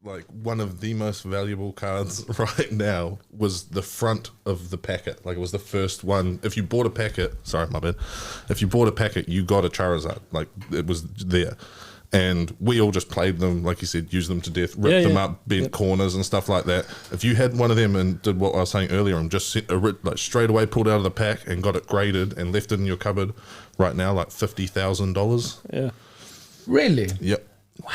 like one of the most valuable cards right now was the front of the packet. Like it was the first one. If you bought a packet, sorry, my bad. If you bought a packet, you got a Charizard. Like it was there. And we all just played them, like you said, used them to death, ripped them up, bent corners and stuff like that. If you had one of them and did what I was saying earlier and just like straight away pulled out of the pack and got it graded and left it in your cupboard, right now, like $50,000. Yeah. Really? Yep. Wow.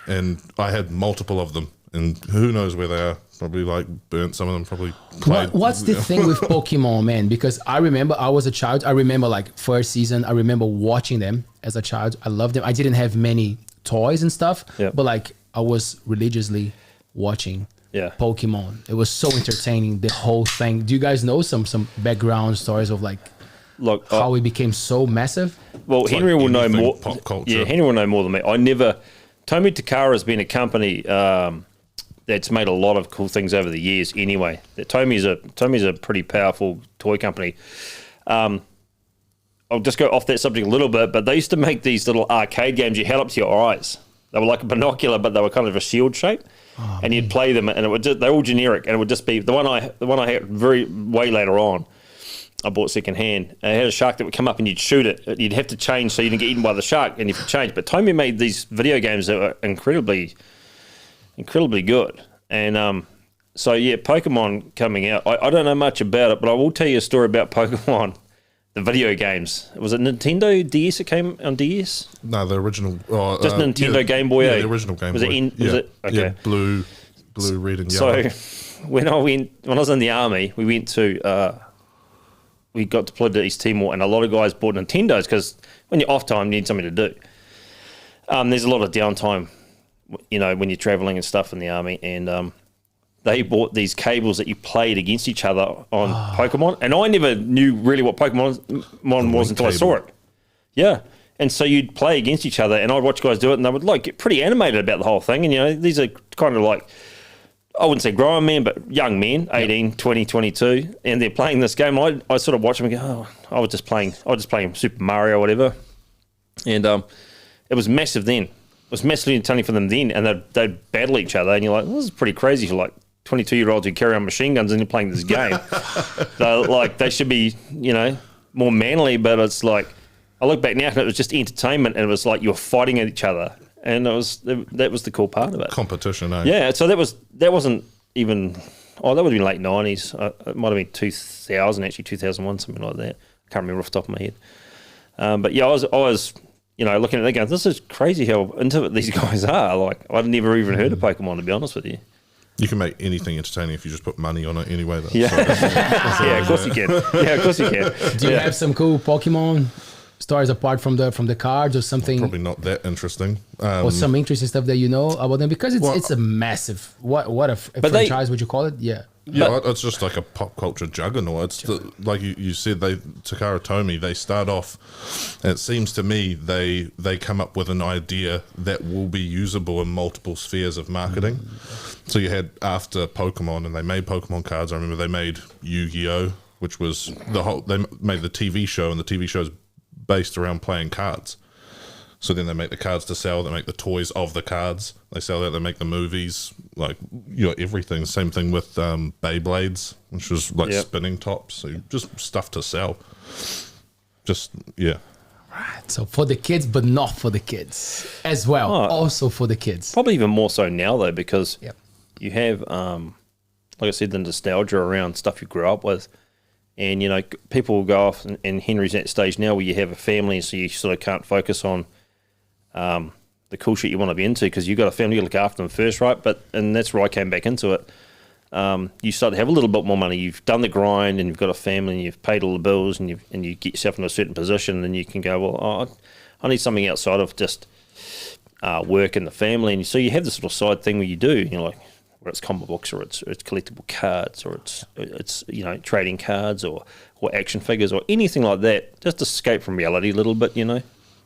And I had multiple of them, and who knows where they are. Probably like burnt some of them, probably played. What's the thing with Pokemon, man? Because I remember I was a child. I remember like first season. I remember watching them as a child. I loved them. I didn't have many toys and stuff, but like I was religiously watching Pokemon. It was so entertaining, the whole thing. Do you guys know some background stories of like how it became so massive? Well, It's Henry like will know anything more. pop culture. Yeah, Henry will know more than me. Tomy Takara has been a company that's made a lot of cool things over the years. Anyway, Tomy's a pretty powerful toy company. I'll just go off that subject a little bit, but they used to make these little arcade games you held up to your eyes. They were like a binocular, but they were kind of a shield shape, and you'd play them, and they're all generic, and it would just be the one I had way later on. I bought secondhand. And it had a shark that would come up and you'd shoot it. You'd have to change so you didn't get eaten by the shark, and you could change. But Tommy made these video games that were incredibly good. And so yeah, Pokemon coming out. I don't know much about it, but I will tell you a story about Pokemon, the video games. Was it Nintendo DS? It came on DS? No, the original. Just Nintendo Game Boy. Yeah, the original Game Boy. Was it? Okay. Yeah, blue, red, and yellow. So when I was in the army, we went to. We got deployed to East Timor, and a lot of guys bought Nintendos because when you're off time, you need something to do. There's a lot of downtime, when you're traveling and stuff in the army, and they bought these cables that you played against each other on Pokemon, and I never knew really what Pokemon was until I saw it. Yeah, and so you'd play against each other, and I'd watch guys do it, and they would get pretty animated about the whole thing, and these are kind of like, I wouldn't say grown men, but young men, 18, 20, 22, and they're playing this game. I sort of watch them and go, I was just playing Super Mario or whatever. And it was massive then. It was massively entertaining for them then, and they'd battle each other, and you're like, this is pretty crazy for like 22-year-olds who carry on machine guns and you're playing this game. They should be, more manly, but it's like, I look back now and it was just entertainment, and it was like you were fighting at each other. And that was the cool part of it. Competition, eh? Yeah, so that wasn't even. That would have been late 90s. It might have been 2000, actually 2001, something like that. I can't remember off the top of my head. But yeah, I was looking at it going, this is crazy how into it these guys are. Like I'd never even heard of Pokemon, to be honest with you. You can make anything entertaining if you just put money on it anyway, though. Yeah, yeah, of course you can. Yeah, of course you can. Do you have some cool Pokemon stories apart from the cards or something? Probably not that interesting. Or some interesting stuff that you know about them, because it's a massive what a franchise would you call it? Yeah. Yeah, it's just like a pop culture juggernaut. It's like you said, Takara Tomy, they start off, and it seems to me they come up with an idea that will be usable in multiple spheres of marketing. So you had after Pokemon, and they made Pokemon cards. I remember they made Yu-Gi-Oh, which was they made the TV show, and the TV show's based around playing cards. So then they make the cards to sell, they make the toys of the cards, they sell that, they make the movies, everything. Same thing with Beyblades, which was spinning tops, so just stuff to sell. Right, so for the kids, but not for the kids as well, also for the kids. Probably even more so now though, because you have, like I said, the nostalgia around stuff you grew up with. And, people will go off, and Henry's at that stage now where you have a family, so you sort of can't focus on the cool shit you want to be into, because you've got a family, you look after them first, right? And that's where I came back into it. You start to have a little bit more money. You've done the grind, and you've got a family, and you've paid all the bills, and you get yourself in a certain position, and you can go, well, I need something outside of just work and the family. And so you have this little side thing where you do, where it's comic books, or it's collectible cards, or it's trading cards, or action figures, or anything like that. Just escape from reality a little bit,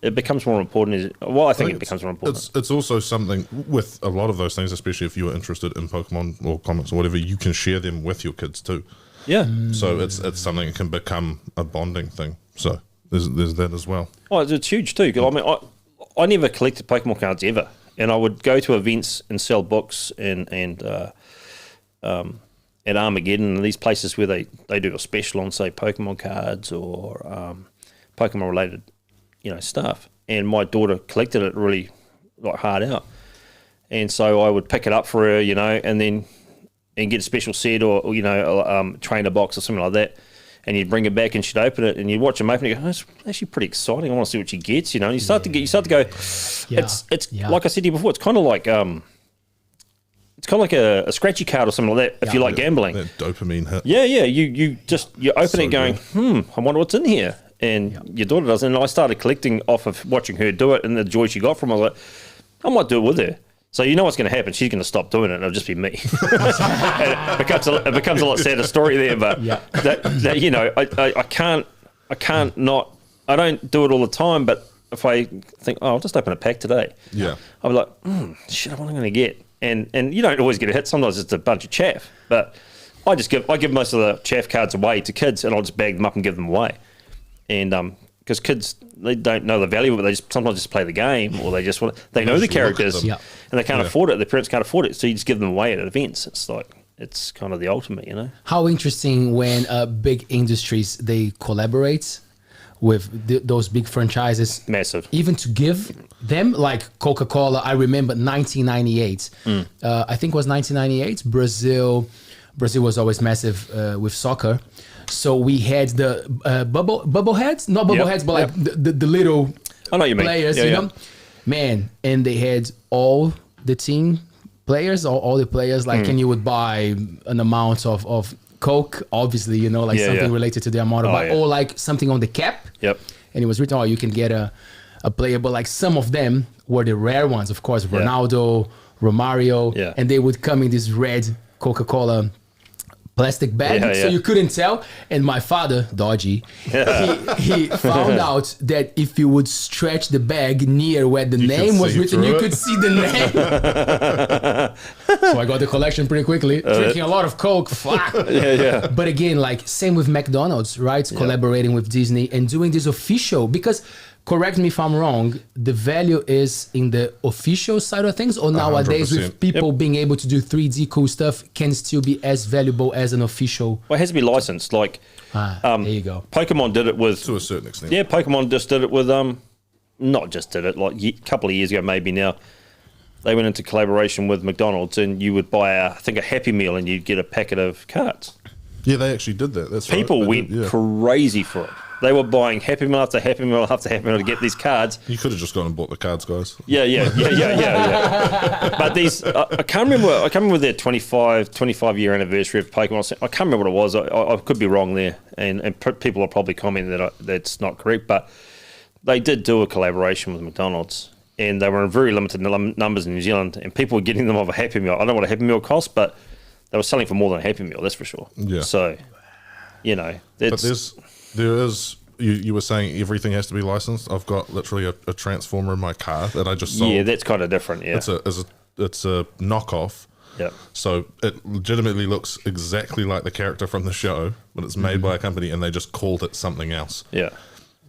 It becomes more important. I think it becomes more important. It's also something with a lot of those things, especially if you are interested in Pokemon or comics or whatever, you can share them with your kids too. Yeah. So it's something that can become a bonding thing. So there's that as well. Oh, it's huge too. 'Cause I never collected Pokemon cards ever. and I would go to events and sell books and at Armageddon and these places where they do a special on, say, Pokemon cards or Pokemon related, stuff. And my daughter collected it really like hard out, and so I would pick it up for her, and get a special set or trainer box or something like that. And you'd bring it back and she'd open it and you'd watch them open it and go, oh, it's actually pretty exciting. I want to see what she gets, And you start to go, it's like I said to you before, it's kind of like a scratchy card or something like that if you like gambling. That dopamine hit. Yeah. You open So it going, I wonder what's in here. And your daughter does. And I started collecting off of watching her do it and the joy she got from it. I was like, I might do it with her. So you know what's going to happen? She's going to stop doing it, and it'll just be me. And it becomes a lot sadder story there. But I can't not. I don't do it all the time. But if I think, I'll just open a pack today. Yeah, I'll be like, shit, what am I going to get? And you don't always get a hit. Sometimes it's a bunch of chaff. But I give most of the chaff cards away to kids, and I'll just bag them up and give them away. And because kids, they don't know the value of it, they sometimes just play the game, or they know the characters, and they can't afford it. Their parents can't afford it, so you just give them away at events. It's kind of the ultimate, How interesting when big industries they collaborate with those big franchises. Massive. Even to give them, like Coca-Cola. I remember 1998. I think it was 1998. Brazil was always massive with soccer. So we had the bubble heads, not bubble heads, but like the little I know what you mean. players, man. And they had all the team players, all the players, like, and you would buy an amount of Coke, obviously, something related to the amount of, or like something on the cap. Yep. And it was written, you can get a player, but like some of them were the rare ones, of course, Ronaldo, Romario, and they would come in this red Coca-Cola plastic bag, so you couldn't tell. And my father, dodgy, he found out that if you would stretch the bag near where the name was written, you could see the name. So I got the collection pretty quickly, drinking a lot of Coke. Fuck. But again, like same with McDonald's, right? Collaborating with Disney and doing this official, because correct me if I'm wrong, the value is in the official side of things, or nowadays 100%. with people being able to do 3D cool stuff can still be as valuable as an official? Well, it has to be licensed. Like, there you go. Pokemon did it with... To a certain extent. Yeah, Pokemon just did it with... not just did it, like a couple of years ago maybe now. They went into collaboration with McDonald's and you would buy, I think, a Happy Meal and you'd get a packet of cards. Yeah, they actually did that. That's People right. went crazy for it. They were buying Happy Meal after Happy Meal after Happy Meal to get these cards. You could have just gone and bought the cards, guys. Yeah. But these, I can't remember their 25 year anniversary of Pokemon. I can't remember what it was. I could be wrong there, and people are probably commenting that that's not correct. But they did do a collaboration with McDonald's, and they were in very limited numbers in New Zealand, and people were getting them off a Happy Meal. I don't know what a Happy Meal cost, but they were selling for more than a Happy Meal. That's for sure. Yeah. So, but there is. You were saying everything has to be licensed. I've got literally a Transformer in my car that I just sold. Yeah, that's kind of different. Yeah, it's a knockoff. Yeah. So it legitimately looks exactly like the character from the show, but it's made by a company and they just called it something else. Yeah.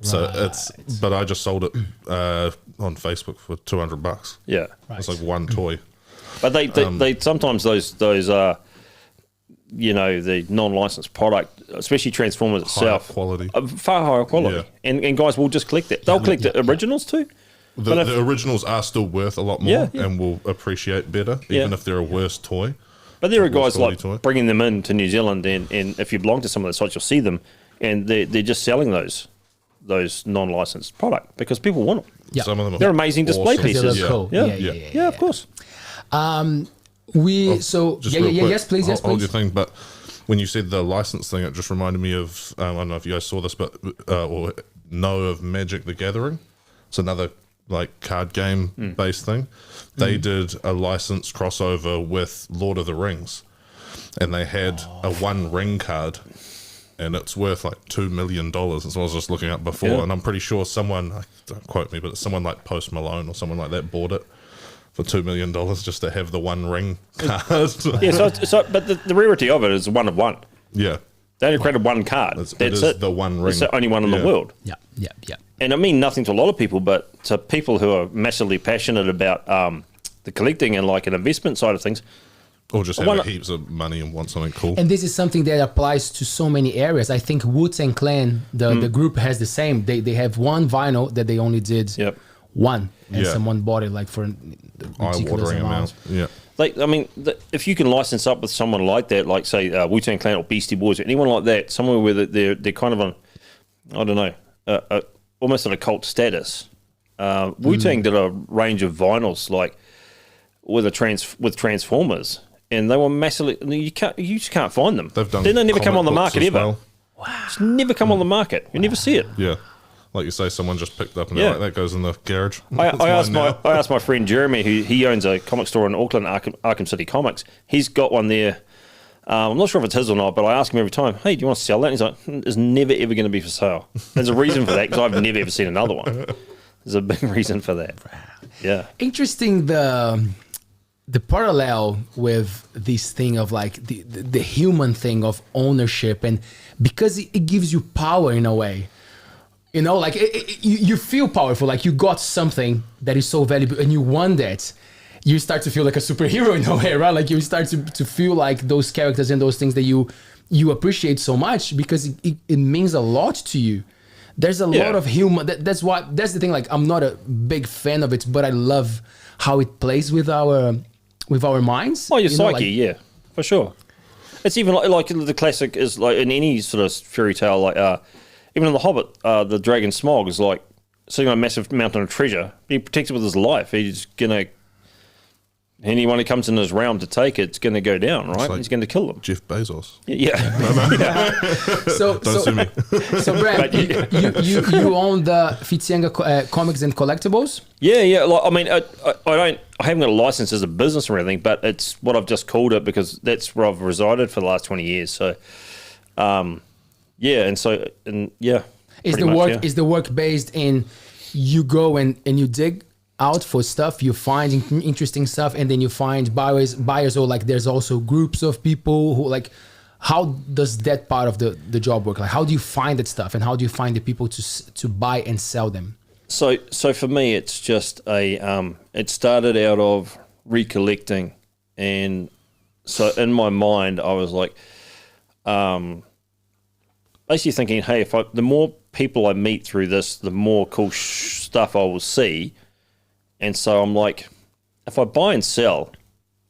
So but I just sold it on Facebook for $200. Yeah. It's like one toy. But they sometimes those the non-licensed product, especially Transformers itself, far higher quality, and guys will just collect it. They'll collect the originals too. The originals are still worth a lot more and will appreciate better, even if they're a worse toy. But there are guys like bringing them into New Zealand, and if you belong to some of the sites, you'll see them, and they're just selling those non-licensed product because people want them. Yeah. Some of them they're amazing display pieces. They look cool. Yeah, of course. Yes, please. Hold your thing, but when you said the license thing, it just reminded me of I don't know if you guys saw this, but or know of Magic the Gathering. It's another like card game based thing. They did a license crossover with Lord of the Rings, and they had a One Ring card, and it's worth like $2 million. That's what I was just looking up before, and I'm pretty sure someone, don't quote me, but it's someone like Post Malone or someone like that bought it for $2 million just to have the One Ring card. But the rarity of it is one of one. Yeah. They only created one card. That's it. The One Ring. It's the only one in the world. Yeah. And I mean nothing to a lot of people, but to people who are massively passionate about the collecting and like an investment side of things. Or just have heaps of money and want something cool. And this is something that applies to so many areas. I think Wu-Tang Clan, the group has the same. They have one vinyl that they only did one, and someone bought it like for an ridiculous amount. Yeah. Like, I mean, if you can license up with someone like that, like say Wu-Tang Clan or Beastie Boys or anyone like that, somewhere where they're kind of on, I don't know, almost at a cult status. Wu-Tang did a range of vinyls like with Transformers. And they were massively. You just can't find them. Then they never come on the market ever. Well. Wow, it's never come on the market. You never see it. Yeah, like you say, someone just picked up and they're like, that goes in the garage. I asked my friend Jeremy, who he owns a comic store in Auckland, Arkham City Comics. He's got one there. I'm not sure if it's his or not, but I ask him every time, "Hey, do you want to sell that?" And he's like, "It's never ever going to be for sale." There's a reason for that because I've never ever seen another one. There's a big reason for that. Yeah, interesting. The parallel with this thing of like the human thing of ownership, and because it gives you power in a way, you know, like you feel powerful, like you got something that is so valuable and you want that, you start to feel like a superhero in a way, right? Like you start to feel like those characters and those things that you appreciate so much because it means a lot to you. There's a lot of human. That's the thing. Like I'm not a big fan of it, but I love how it plays with our minds. Oh, your psyche, for sure. It's even like the classic is like in any sort of fairy tale, like even in The Hobbit, the dragon Smog is like sitting on a massive mountain of treasure. He protects it with his life. He's gonna, anyone who comes in his realm to take it's gonna go down, right? Like he's gonna kill them. Jeff Bezos. Yeah. Don't sue me. So Bram, you own the Whitianga Comics and Collectables? Yeah. Like, I mean, I haven't got a license as a business or anything, but it's what I've just called it because that's where I've resided for the last 20 years. So, Is the work based in you go and you dig out for stuff, you find interesting stuff, and then you find buyers, or like there's also groups of people who like, how does that part of the job work? Like, how do you find that stuff, and how do you find the people to buy and sell them? So for me, it's just it started out of recollecting, and so in my mind, I was like, basically thinking, hey, the more people I meet through this, the more cool stuff I will see. And so I'm like, if I buy and sell,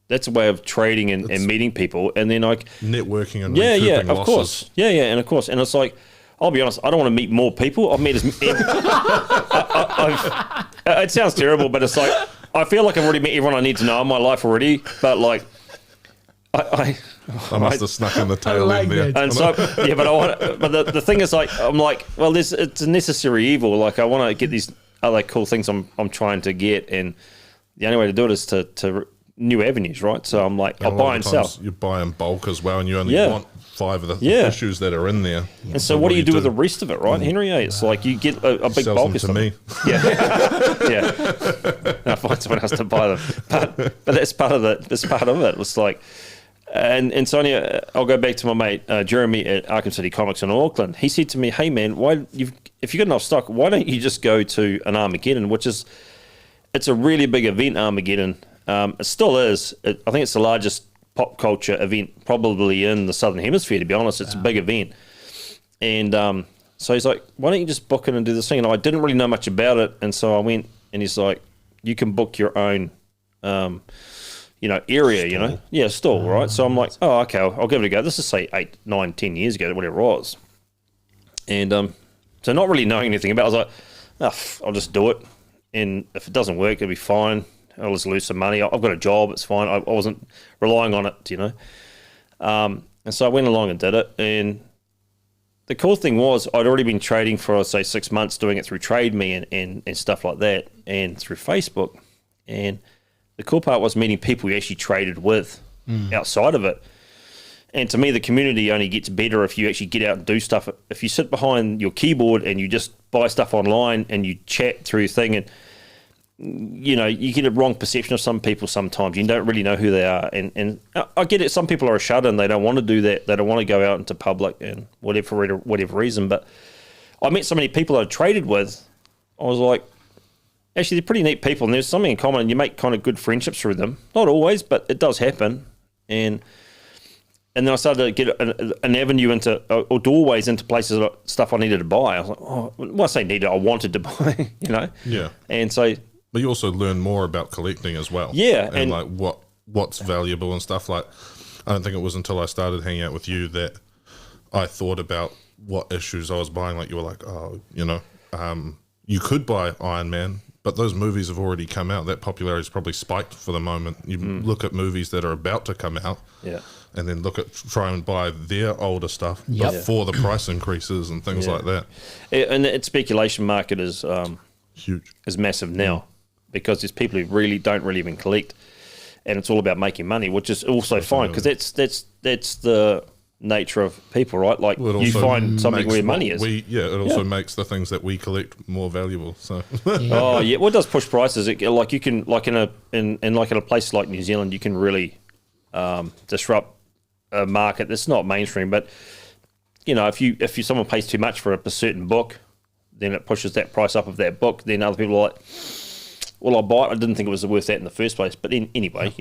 that's a way of trading and meeting people, and then networking and recouping losses. Of course, and of course, and it's like, I'll be honest, I don't want to meet more people. I've met it sounds terrible, but it's like I feel like I've already met everyone I need to know in my life already. But like, I must have snuck in the tail end there. And so, but the thing is, like, I'm like, well, it's a necessary evil. Like, I want to get these other cool things I'm trying to get, and the only way to do it is to new avenues, right? So I'm like, I'll buy and sell. You buy in bulk as well, and you only want 5 of the issues that are in there. And so what do you do with the rest of it, right, Henry? It's like you get a big bulk of stuff. Me. Yeah. Now find someone else to buy them. But that's part of it. It's like, and Sonia, I'll go back to my mate Jeremy at Arkham City Comics in Auckland. He said to me, "Hey man, if you've got enough stock, why don't you just go to an Armageddon, it's a really big event, Armageddon. It still is. I think it's the largest pop culture event probably in the Southern Hemisphere, to be honest. It's a big event." And so he's like, "Why don't you just book it and do this thing?" And I didn't really know much about it. And so I went, and he's like, "You can book your own, area, stall. Stall, right?" So I'm like, "Oh, okay, I'll give it a go." This is, say, 8, 9, 10 years ago, whatever it was. And so not really knowing anything about it, I was like, I'll just do it. And if it doesn't work, it'll be fine. I'll just lose some money. I've got a job. It's fine. I wasn't relying on it, And so I went along and did it. And the cool thing was I'd already been trading for, say, 6 months, doing it through Trade Me and stuff like that, and through Facebook. And the cool part was meeting people you actually traded with outside of it. And to me, the community only gets better if you actually get out and do stuff. If you sit behind your keyboard and you just buy stuff online and you chat through your thing, and you get a wrong perception of some people sometimes. You don't really know who they are. And I get it. Some people are shut in. They don't want to do that. They don't want to go out into public and whatever reason. But I met so many people I traded with. I was like, actually they're pretty neat people, and there's something in common, and you make kind of good friendships through them. Not always, but it does happen. And then I started to get an avenue into, or doorways into places, stuff I needed to buy. I was like, oh, well, I say needed, I wanted to buy, Yeah. And so, but you also learn more about collecting as well. Yeah, and like what's valuable and stuff. Like, I don't think it was until I started hanging out with you that I thought about what issues I was buying. Like, you were like, oh, you could buy Iron Man, but those movies have already come out. That popularity is probably spiked for the moment. You look at movies that are about to come out, and then try and buy their older stuff before the price increases and things like that. And the speculation market is huge, is massive now, because there's people who really don't really even collect, and it's all about making money, which is also fine, because that's the nature of people, right? Like, you find something where money is. It also makes the things that we collect more valuable. So well, it does push prices. Like, you can, like in a place like New Zealand, you can really disrupt a market that's not mainstream. But if someone pays too much for a certain book, then it pushes that price up of that book. Then other people are like, well, I'll buy it. I didn't think it was worth that in the first place. But anyway,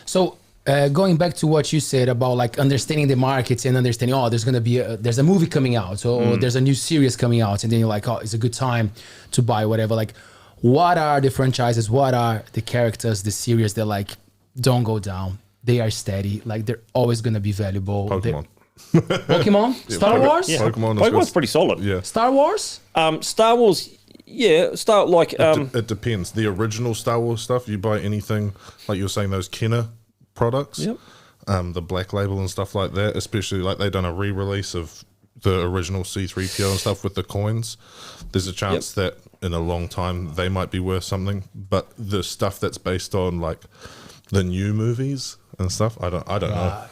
So going back to what you said about like understanding the markets and understanding, there's going to be there's a movie coming out, or there's a new series coming out, and then you're like, it's a good time to buy whatever. Like, what are the franchises? What are the characters, the series that like don't go down? They are steady. Like, they're always going to be valuable. Pokemon. Pokemon? Star Wars? Yeah. Pokemon's pretty solid. Yeah. Star Wars? Star Wars, it depends. The original Star Wars stuff, you buy anything, like you were saying, those Kenner products, the Black Label and stuff like that, especially like they've done a re-release of the original C-3PO and stuff with the coins. There's a chance that in a long time they might be worth something, but the stuff that's based on like the new movies and stuff, I don't know.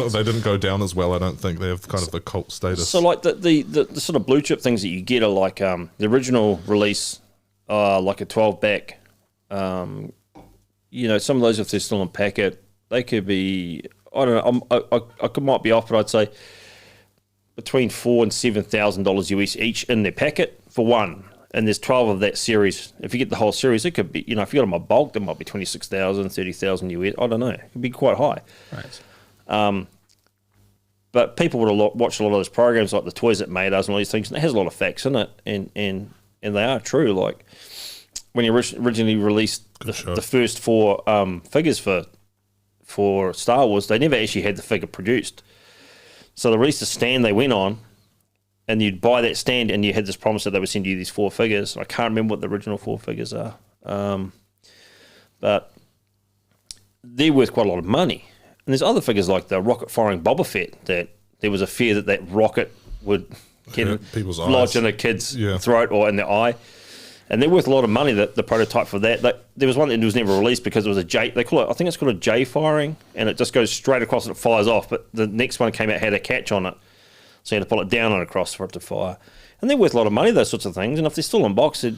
They didn't go down as well. I don't think they have kind of the cult status. So like the sort of blue chip things that you get are like the original release, like a 12-back. Some of those, if they're still in packet, they could be, I don't know, I might be off, but I'd say between $4,000 and $7,000 US each in their packet for one. And there's 12 of that series. If you get the whole series, it could be, if you got them a bulk, it might be 26,000, 30,000 US. I don't know. It could be quite high. Right. But people would have watched a lot of those programs, like the Toys That Made Us and all these things, and it has a lot of facts in it, and they are true. Like, when you originally released the first four figures for Star Wars, they never actually had the figure produced. So they released a stand they went on, and you'd buy that stand, and you had this promise that they would send you these 4 figures. I can't remember what the original 4 figures are, but they're worth quite a lot of money. And there's other figures like the rocket-firing Boba Fett that there was a fear that rocket would get lodged in a kid's throat or in their eye. And they're worth a lot of money, the prototype for that. There was one that was never released because it was a J. They call it, I think it's called a J firing, and it just goes straight across and it fires off. But the next one came out, had a catch on it. So you had to pull it down and across for it to fire. And they're worth a lot of money, those sorts of things. And if they're still in box, I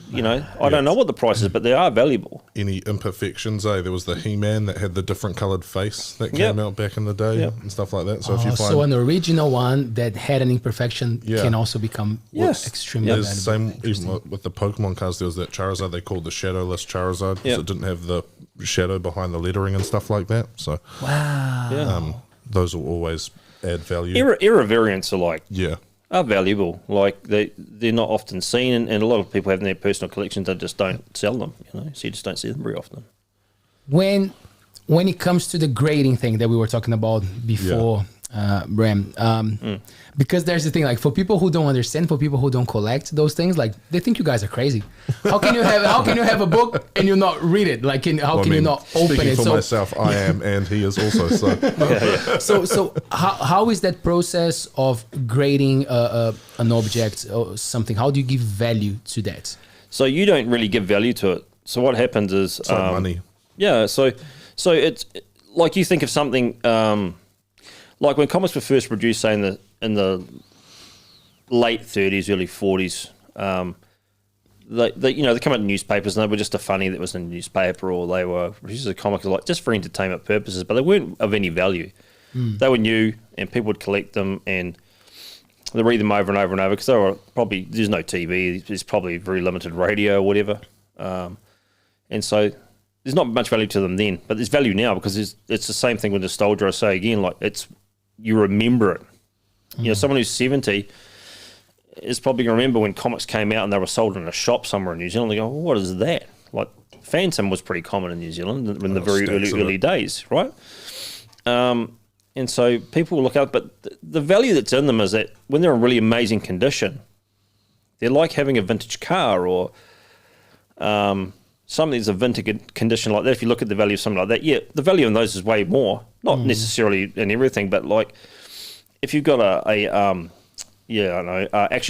don't know what the price is, but they are valuable. Any imperfections, There was the He-Man that had the different coloured face that came out back in the day and stuff like that. So if you find... So an original one that had an imperfection can also become extremely valuable. Same even with the Pokemon cards. There was that Charizard they called the Shadowless Charizard because it didn't have the shadow behind the lettering and stuff like that. So those will always add value. Era variants are valuable. Like they're not often seen, and a lot of people have in their personal collections that just don't sell them. So you just don't see them very often. When it comes to the grading thing that we were talking about before, Bram, because there's the thing, like, for people who don't understand, for people who don't collect those things, like, they think you guys are crazy. How can you have a book and you not read it? Like, how can you not open it? For myself, I am, and he is also. So, so how is that process of grading an object or something? How do you give value to that? So you don't really give value to it. So what happens is it's like money. Yeah. So it's like, you think of something. Like when comics were first produced, say in the late 30s, early 40s, they come out in newspapers and they were just a funny that was in a newspaper, or they were produced as a comic like just for entertainment purposes, but they weren't of any value. They were new, and people would collect them and they read them over and over and over, because they were probably, there's no TV, there's probably very limited radio or whatever. And so there's not much value to them then, but there's value now because it's the same thing with nostalgia. I say again, like you remember it. You know, someone who's 70 is probably going to remember when comics came out and they were sold in a shop somewhere in New Zealand. They go, well, what is that? Like, Phantom was pretty common in New Zealand in the very early days, right? And so people will look up, but the value that's in them is that when they're in really amazing condition, they're like having a vintage car or something that's a vintage condition like that. If you look at the value of something like that, yeah, the value in those is way more. Not necessarily in everything, but like if you've got Action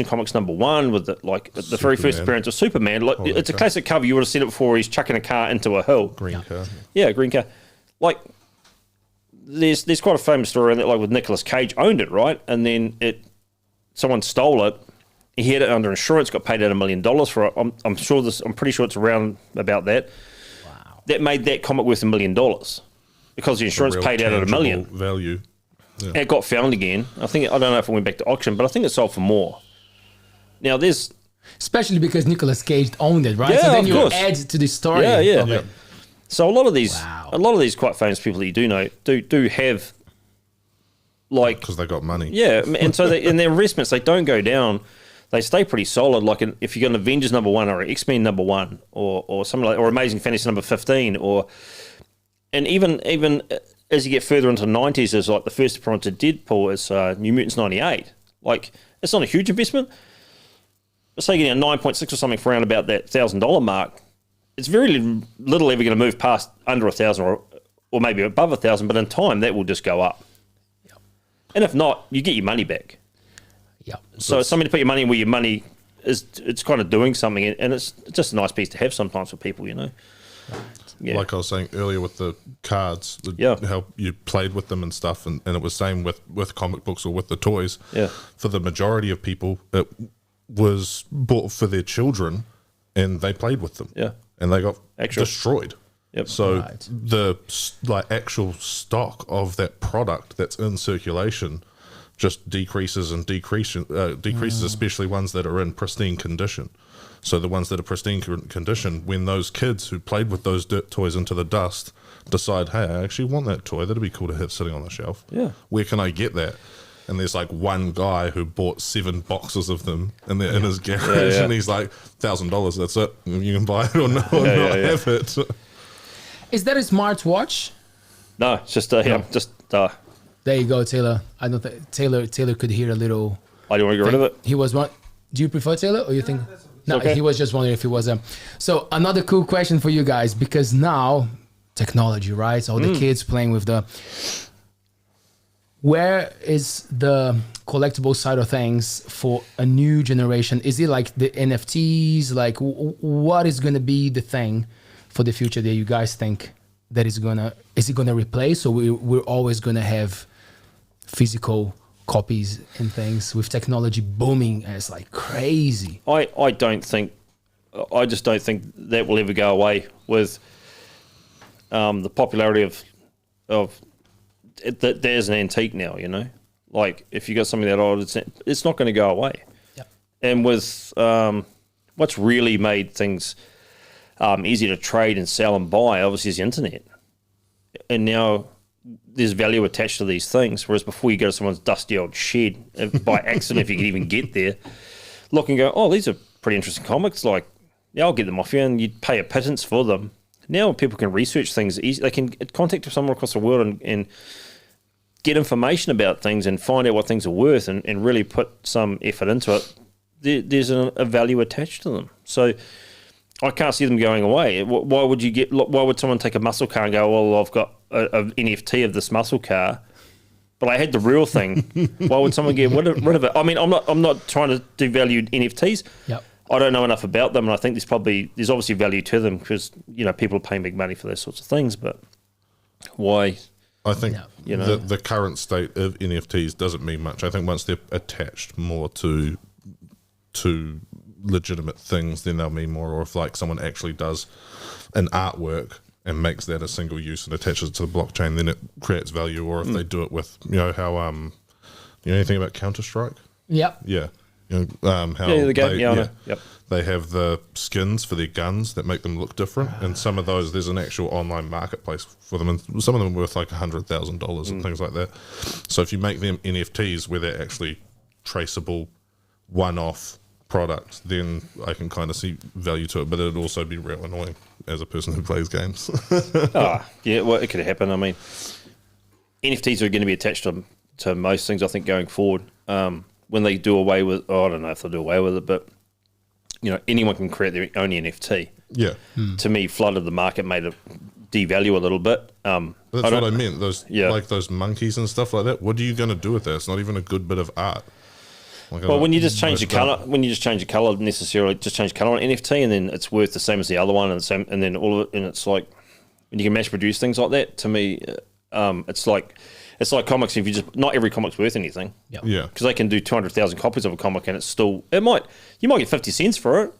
Comics #1 with the very first appearance of Superman, like it's a classic cover. You would have seen it before. He's chucking a car into a hill. Green car. Yeah, green car. Like there's quite a famous story around that, like with Nicolas Cage owned it, right? And then someone stole it. He had it under insurance, got paid out $1 million for it. I'm pretty sure it's around about that. Wow. That made that comic worth $1 million because the insurance paid out at $1 million. Value. Yeah. And it got found again. I don't know if it went back to auction, but I think it sold for more. Now especially because Nicolas Cage owned it, right? Yeah, so then of you course. add to the story. Yeah. Of it. So a lot of these quite famous people that you do know do have like because they got money. Yeah, and so in their investments they don't go down. They stay pretty solid. Like if you got an Avengers #1 or an X-Men #1 or something like, or Amazing Fantasy #15, and even as you get further into the 90s, is like the first appearance of Deadpool is New Mutants '98. Like it's not a huge investment. But say getting a 9.6 or something for around about that $1,000 mark, it's very little ever going to move past under 1,000 or maybe above 1,000. But in time, that will just go up. Yep. And if not, you get your money back. Yeah. So it's something to put your money in where your money is. It's kind of doing something, and it's just a nice piece to have sometimes for people, you know. Yeah. Like I was saying earlier with the cards, how you played with them and stuff, and it was same with comic books or with the toys. Yeah. For the majority of people, it was bought for their children, and they played with them. Yeah. And they got destroyed. Yep. So the actual stock of that product that's in circulation just decreases, especially ones that are in pristine condition. So the ones that are pristine condition, when those kids who played with those toys into the dust decide, hey, I actually want that toy, that'd be cool to have sitting on the shelf. Yeah. Where can I get that? And there's like one guy who bought 7 boxes of them in his garage, and he's like, $1,000, that's it. You can buy it or not have it. Is that a smartwatch? No, it's just There you go, Taylor. I don't think Taylor could hear a little. I don't want to get rid of it. He was one. Do you prefer Taylor, or you think? No, okay. He was just wondering if he was. So another cool question for you guys, because now technology, right? All the kids playing with the. Where is the collectible side of things for a new generation? Is it like the NFTs? Like, what is going to be the thing for the future that you guys think that is it gonna replace, or we're always gonna have physical copies and things with technology booming as like crazy? I just don't think that will ever go away with the popularity of it, that there's an antique now, you know. Like if you got something that old, it's not going to go away. Yep. And with what's really made things easy to trade and sell and buy, obviously, is the internet. And now there's value attached to these things, whereas before you go to someone's dusty old shed by accident, if you could even get there, look and go, oh, these are pretty interesting comics. Like, yeah, I'll get them off you, and you'd pay a pittance for them. Now people can research things easy. They can contact someone across the world and get information about things and find out what things are worth and really put some effort into it. There's a value attached to them. So I can't see them going away. Why would someone take a muscle car and go, well, I've got an NFT of this muscle car, but I had the real thing. Why would someone get rid of it? I mean, I'm not trying to devalue NFTs. Yep. I don't know enough about them, and I think there's obviously value to them because, you know, people are paying big money for those sorts of things. But why? I think you know, the current state of NFTs doesn't mean much. I think once they're attached more to legitimate things, then they'll mean more. Or if like someone actually does an artwork and makes that a single use and attaches it to the blockchain, then it creates value. Or if they do it with, you know, how you know anything about Counter-Strike? Yep. Yeah. You know, how the game. they, I know. Yep. they have the skins for their guns that make them look different, and some of those there's an actual online marketplace for them, and some of them are worth like $100,000 and things like that. So if you make them NFTs where they're actually traceable, one-off products, then I can kind of see value to it. But it'd also be real annoying as a person who plays games. Yeah, well, it could happen. I mean, NFTs are going to be attached to most things, I think, going forward. When they do away with, I don't know if they'll do away with it, but anyone can create their own NFT. Yeah, To me, flooded the market, made it devalue a little bit. that's what I meant. Those like those monkeys and stuff like that. What are you going to do with that? It's not even a good bit of art. Like, well, when you just change the color, necessarily just change color on NFT, and then it's worth the same as the other one, and the same, and then all of it, and it's like when you can mass produce things like that. To me, it's like comics. If you just not every comic's worth anything, Yeah. because they can do 200,000 copies of a comic, and you might get 50 cents for it,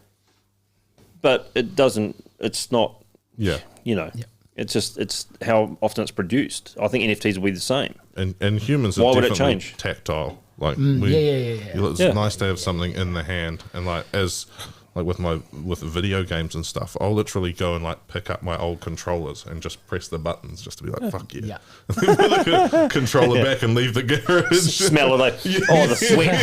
but it doesn't. It's not. Yeah. It's how often it's produced. I think NFTs will be the same. And humans are Why would it definitely change? tactile. Like Yeah. It's nice to have something in the hand, and with video games and stuff, I'll literally go and pick up my old controllers and just press the buttons just to be like, fuck yeah. Put the controller back and leave the garage. Smell it the sweat.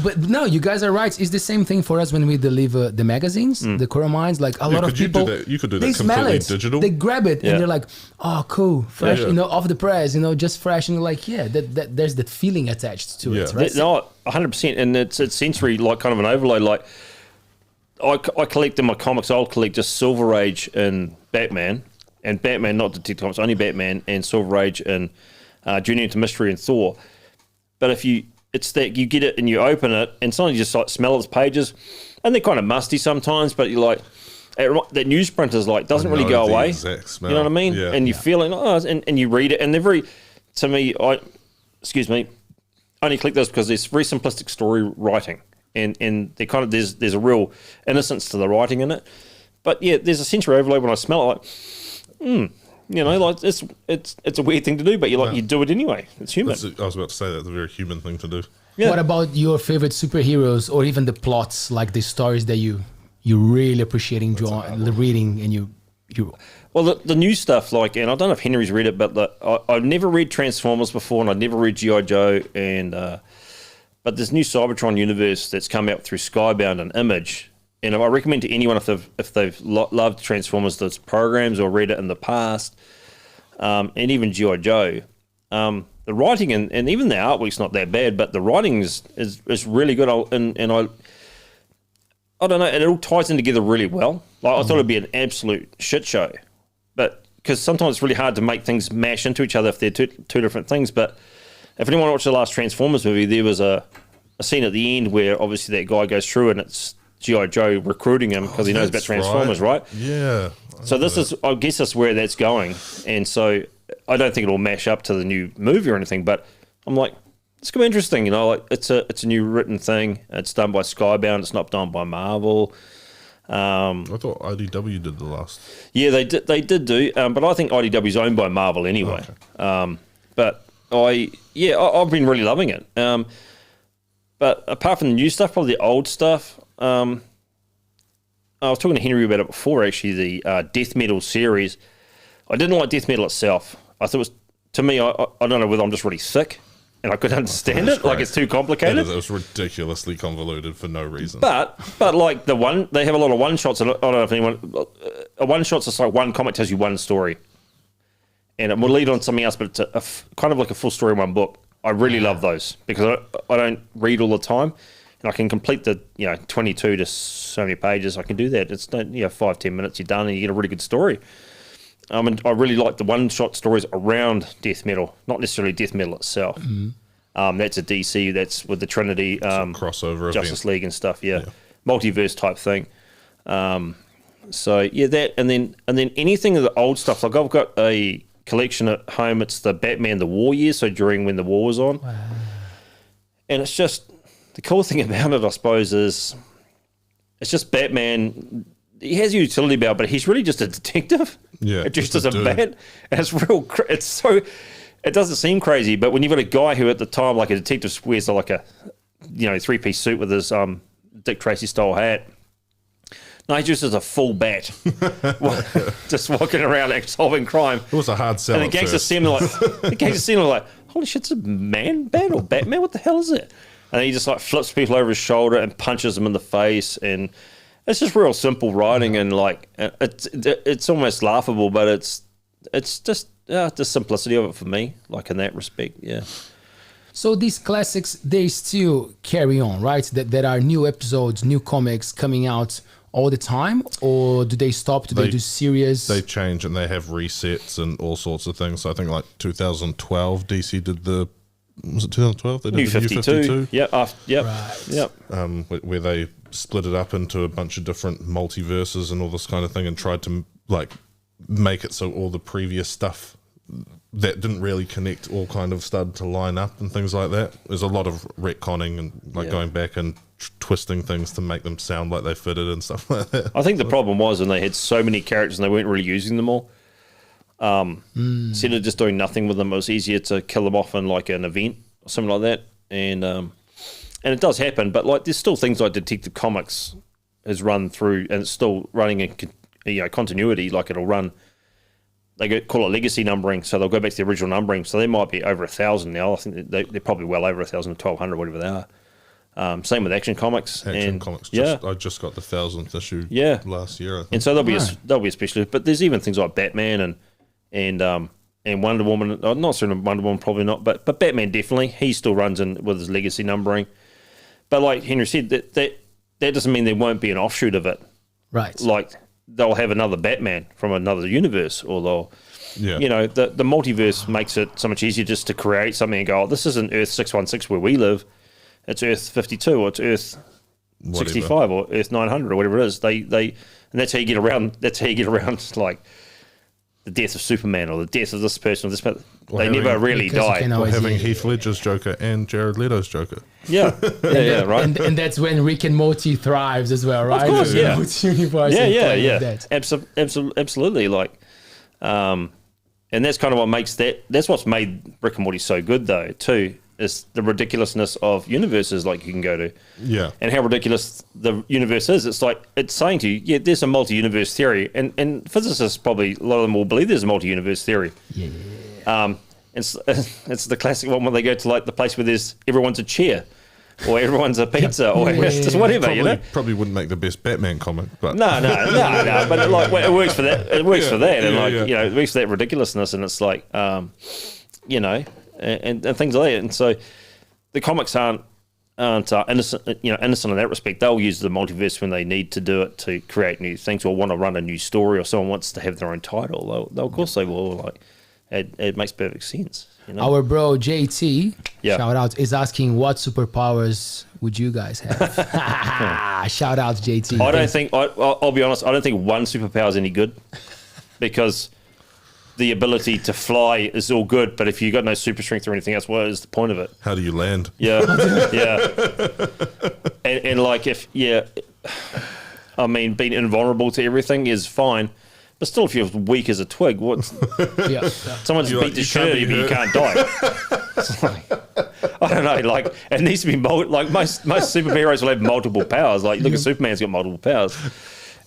But no, you guys are right. It's the same thing for us when we deliver the magazines, the Coromines. Like a lot of people, you could do that they smell completely it. digital. They grab it and they're like, "Oh, cool, fresh." Off the press. Just fresh. And you're like, yeah, that there's that feeling attached to it, right? No, 100%, and it's sensory, like kind of an overload. Like I collect in my comics. I'll collect just Silver Age and Batman, not Detective Comics, only Batman and Silver Age and Journey into Mystery and Thor. But it's that you get it and you open it, and sometimes you just smell its pages, and they're kind of musty sometimes. But you're like, that newsprint doesn't really go away. Exact smell. You know what I mean? Yeah. And you feel it, and you read it, and they're very. To me, excuse me. I only click those because there's very simplistic story writing, and they kind of there's a real innocence to the writing in it. But yeah, there's a sensory overload when I smell it. It's a weird thing to do, but you do it anyway. It's human. I was about to say that's a very human thing to do. Yeah. What about your favorite superheroes, or even the plots, like the stories that you really appreciating reading, and you? Well, the new stuff, and I don't know if Henry's read it, but I've never read Transformers before, and I'd never read G.I. Joe, but this new Cybertron universe that's come out through Skybound and Image, and I recommend to anyone if they've loved Transformers, those programs, or read it in the past, and even G.I. Joe, the writing and even the artwork's not that bad, but the writing is really good, and I don't know, and it all ties in together really well. I thought it'd be an absolute shit show, but because sometimes it's really hard to make things mash into each other if they're two different things. But if anyone watched the last Transformers movie, there was a scene at the end where obviously that guy goes through, and it's G.I. Joe recruiting him because he knows about Transformers, right? Yeah. So I guess that's where that's going, and so I don't think it'll mash up to the new movie or anything. But I'm like, it's gonna be interesting, it's a new written thing. It's done by Skybound. It's not done by Marvel. I thought IDW did the last. Yeah, they did do, but I think IDW is owned by Marvel anyway. Okay. But I've been really loving it. But apart from the new stuff, probably the old stuff. I was talking to Henry about it before. Actually, the Death Metal series. I didn't like Death Metal itself. I thought it was, to me, I don't know whether I'm just really thick and I couldn't understand it. Like, it's too complicated. It was ridiculously convoluted for no reason. But like they have a lot of one shots. I don't know if anyone, a one shot's just like one comic tells you one story, and it will lead on to something else. But it's kind of like a full story in one book. I really love those because I don't read all the time, and I can complete the 22 to so many pages. I can do that. It's 5-10 minutes, you're done, and you get a really good story. And I really like the one-shot stories around Death Metal, not necessarily Death Metal itself. Mm-hmm. That's a DC. That's with the Trinity crossover Justice event. League and stuff. Yeah, multiverse type thing. That and then anything of the old stuff. Like I've got a collection at home. It's the Batman the War years, so during when the war was on. Wow. And it's just the cool thing about it, I suppose, is it's just Batman. He has a utility belt, but he's really just a detective. Yeah, just as a bat. And it's real. It's so. It doesn't seem crazy, but when you've got a guy who at the time, like a detective, wears like a three-piece suit with his Dick Tracy style hat. No, he just as a full bat, just walking around and solving crime. It was a hard sell. And the gangsters see him like, holy shit, it's a man bat or Batman? What the hell is it? And he just like flips people over his shoulder and punches them in the face, and it's just real simple writing, and like it's almost laughable, but it's just the simplicity of it for me, like in that respect, yeah. So these classics, they still carry on, right? That there are new episodes, new comics coming out all the time, or do they stop? Do they do series? They change and they have resets and all sorts of things. So I think like 2012, DC did was it 2012? They did New the 52. New 52. Yep. Right. Yep. Where they split it up into a bunch of different multiverses and all this kind of thing, and tried to like make it so all the previous stuff that didn't really connect all kind of started to line up and things like that. There's a lot of retconning and like going back and twisting things to make them sound like they fitted and stuff like that. I think the problem was when they had so many characters and they weren't really using them all. Instead of just doing nothing with them, it was easier to kill them off in like an event or something like that. And it does happen, but like there's still things like Detective Comics has run through, and it's still running in continuity. Like it'll run. Call it legacy numbering, so they'll go back to the original numbering. So they might be over 1,000 now. I think they're probably well over 1,000, 1,200, whatever they are. Same with Action Comics. Comics. I just got the 1,000th issue last year, I think. And so there'll be a specialist. But there's even things like Batman and Wonder Woman. Not certain Wonder Woman, probably not, but Batman definitely. He still runs in with his legacy numbering. But like Henry said, that doesn't mean there won't be an offshoot of it. Right. Like they'll have another Batman from another universe, or they'll, the multiverse makes it so much easier just to create something and go, this isn't Earth 616 where we live, it's Earth 52 or it's Earth 65 or Earth 900 or whatever it is. And that's how you get around. That's how you get around like the death of Superman or the death of this person or this person. They never really die. Or having Heath Ledger's Joker and Jared Leto's Joker. Yeah, right. And that's when Rick and Morty thrives as well, right? Of course, yeah. Absolutely. Like, and that's kind of what makes that's what's made Rick and Morty so good, though, too, is the ridiculousness of universes like you can go to. Yeah. And how ridiculous the universe is. It's like, it's saying to you, there's a multi-universe theory. And physicists probably, a lot of them will believe there's a multi-universe theory. Yeah. It's the classic one when they go to like the place where everyone's a chair or everyone's a pizza or just whatever, Probably wouldn't make the best Batman comic, but no. But it works for that. It works for that, and it works for that ridiculousness, and it's like, and things like that. And so the comics aren't innocent, innocent in that respect. They'll use the multiverse when they need to do it to create new things or want to run a new story, or someone wants to have their own title. They'll of course they will. Like it makes perfect sense. Our bro JT, shout out, is asking what superpowers would you guys have? Shout out JT. I don't think. I'll be honest. I don't think one superpower is any good, because the ability to fly is all good, but if you got no super strength or anything else, what is the point of it? How do you land? Yeah. And like I mean, being invulnerable to everything is fine. But still, if you're weak as a twig, someone's beat the shit out of you, but you can't die. It's like, I don't know. Like, it needs to be like most superheroes will have multiple powers. Like, look at Superman's got multiple powers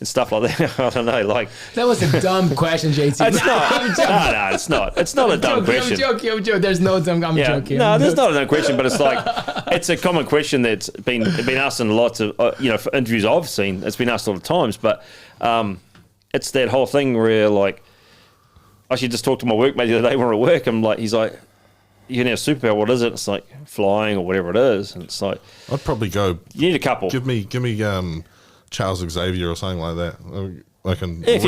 and stuff like that. I don't know. Like, that was a dumb question, JT. It's not. No, it's not. It's not a dumb question. I'm joking. There's no dumb. I'm joking. No, there's not a dumb question, but it's like it's a common question that's been asked in lots of for interviews I've seen. It's been asked a lot of times, but. It's that whole thing where, like, I should just talk to my workmate the other day when we're at work. I'm like, he's like, you can have a superpower. What is it? It's like flying or whatever it is. And it's like, I'd probably go. You need a couple. Give me Charles Xavier or something like that. I can read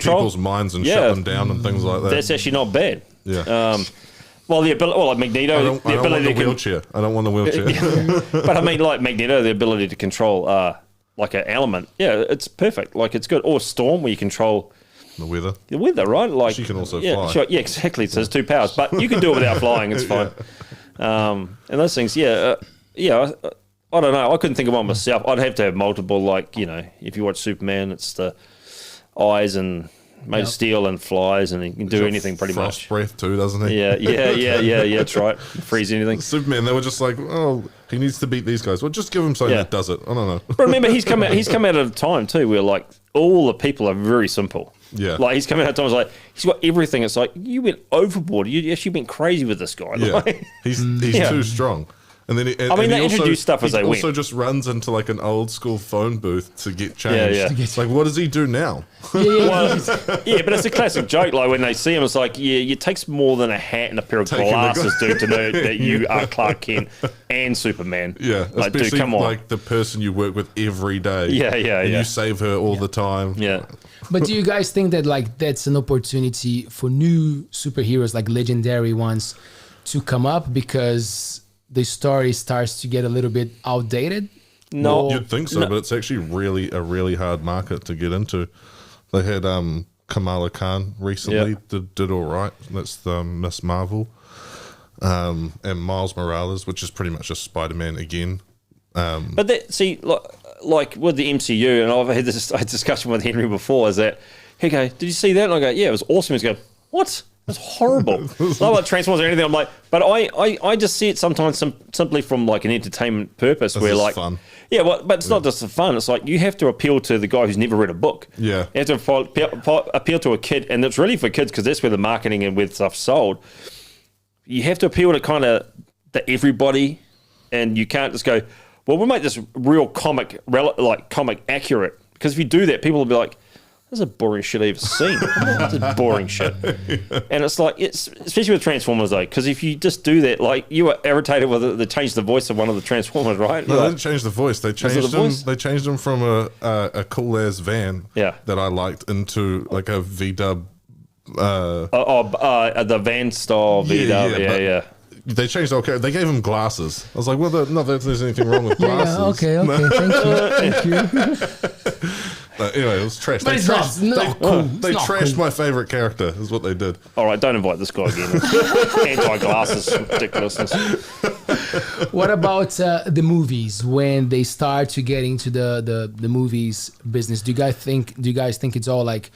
people's minds and shut them down and things like that. That's actually not bad. Yeah. Well, the ability, like Magneto, I don't want the wheelchair. I don't want the wheelchair. But I mean, like Magneto, the ability to control. Like an element, it's perfect. Like it's good. Or Storm, where you control the weather. The weather, right? Like she can also fly. Sure, yeah, exactly. So there's two powers, but you can do it without flying. It's fine. And those things, I don't know. I couldn't think of one myself. I'd have to have multiple. Like if you watch Superman, it's the eyes and made of steel and flies, and he can do anything pretty Frost much. breath too, doesn't he? Yeah. That's right. Freeze anything. Superman, they were just like, oh, he needs to beat these guys. Well, just give him something that does it. I don't know. But remember, he's come out at a time too where like all the people are very simple. Yeah. Like he's coming out at times like he's got everything. It's like you went overboard. You actually went crazy with this guy. Yeah. Like, He's too strong. And then they introduced stuff as they went. He also just runs into like an old school phone booth to get changed. Yeah. It's like, what does he do now? Well, but it's a classic joke. Like when they see him, it's like, it takes more than a hat and a pair of glasses, dude, to know that you are Clark Kent and Superman. Yeah, like, especially dude, come on. like the person you work with every day. Yeah. You save her all the time. Yeah. But do you guys think that like that's an opportunity for new superheroes, like legendary ones, to come up because the story starts to get a little bit outdated? No, You'd think so, but it's actually a really hard market to get into. They had Kamala Khan recently did all right. That's the Miss Marvel, and Miles Morales, which is pretty much just Spider-Man again. But like with the MCU, and I've had this discussion with Henry before, is that he go, did you see that? And I go, yeah, it was awesome. He's go, what? It's horrible. Not like Transformers or anything. I'm like, but I just see it sometimes simply from like an entertainment purpose, where like fun. Yeah, well, but it's not just the fun. It's like you have to appeal to the guy who's never read a book. Yeah, you have to appeal to a kid, and it's really for kids because that's where the marketing and where stuff's sold. You have to appeal to kind of the everybody, and you can't just go, well, we'll make this real comic accurate, because if you do that, people will be like, this is the boring shit I've ever seen. This is boring shit. And it's like, especially with Transformers though, because if you just do that, like you were irritated with it, they changed the voice of one of the Transformers, right? No, they didn't change the voice. They changed him. They changed him from a cool ass van that I liked into like a V-dub. The van style V-dub. Yeah. They changed the whole character. They gave him glasses. I was like, well, not that there's anything wrong with glasses. Okay. Thank you. Anyway, it was trash. But it's not cool. They trashed my favorite character, is what they did. All right, don't invite this guy again. Anti-glasses ridiculousness. What about the movies, when they start to get into the movies business? Do you guys think it's all like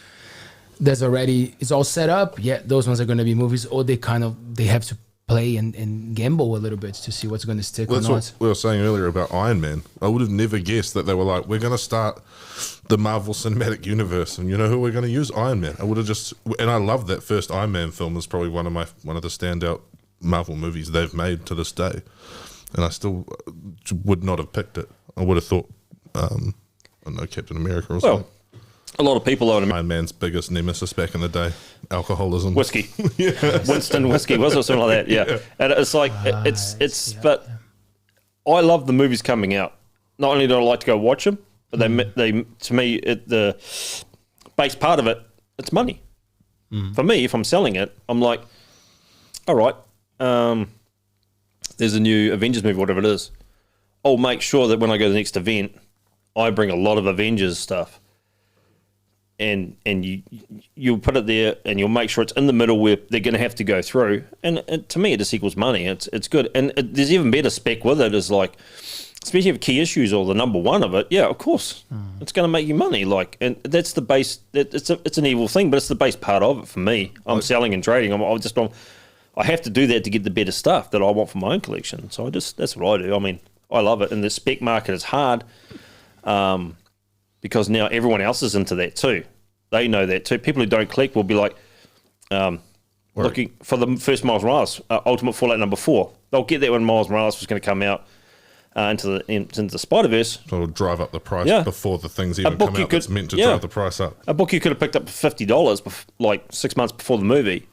it's all set up? Yeah, those ones are going to be movies, or they have to play and gamble a little bit to see what's going to stick or not. That's what we were saying earlier about Iron Man. I would have never guessed that they were like, we're going to start the Marvel Cinematic Universe, and you know who we're going to use? Iron Man. And I love that first Iron Man film. Is probably one of the standout Marvel movies they've made to this day, and I still would not have picked it. I would have thought, I don't know, Captain America or something. A lot of people are Iron Man's biggest nemesis back in the day, alcoholism, whiskey. Winston whiskey, was it something like that? Yeah. And it's like but I love the movies coming out. Not only do I like to go watch them, but they to me the base part of it, it's money. For me, if I'm selling it, I'm like, all right, there's a new Avengers movie, whatever it is. I'll make sure that when I go to the next event, I bring a lot of Avengers stuff. And you'll put it there, and you'll make sure it's in the middle where they're going to have to go through. And to me, it just equals money. It's good. And there's even better spec with it, is like, especially if key issues or the number one of it, yeah, of course, it's going to make you money. Like, and that's the base. It's an evil thing, but it's the base part of it for me. I'm selling and trading. I have to do that to get the better stuff that I want for my own collection. So that's what I do. I mean, I love it. And the spec market is hard. Because now everyone else is into that too. They know that too. People who don't collect will be like looking for the first Miles Morales, Ultimate Fallout number 4. They'll get that when Miles Morales was going to come out into the Spider-Verse. So it'll drive up the price before the things even come out. It's meant to drive the price up. A book you could have picked up for $50 like 6 months before the movie.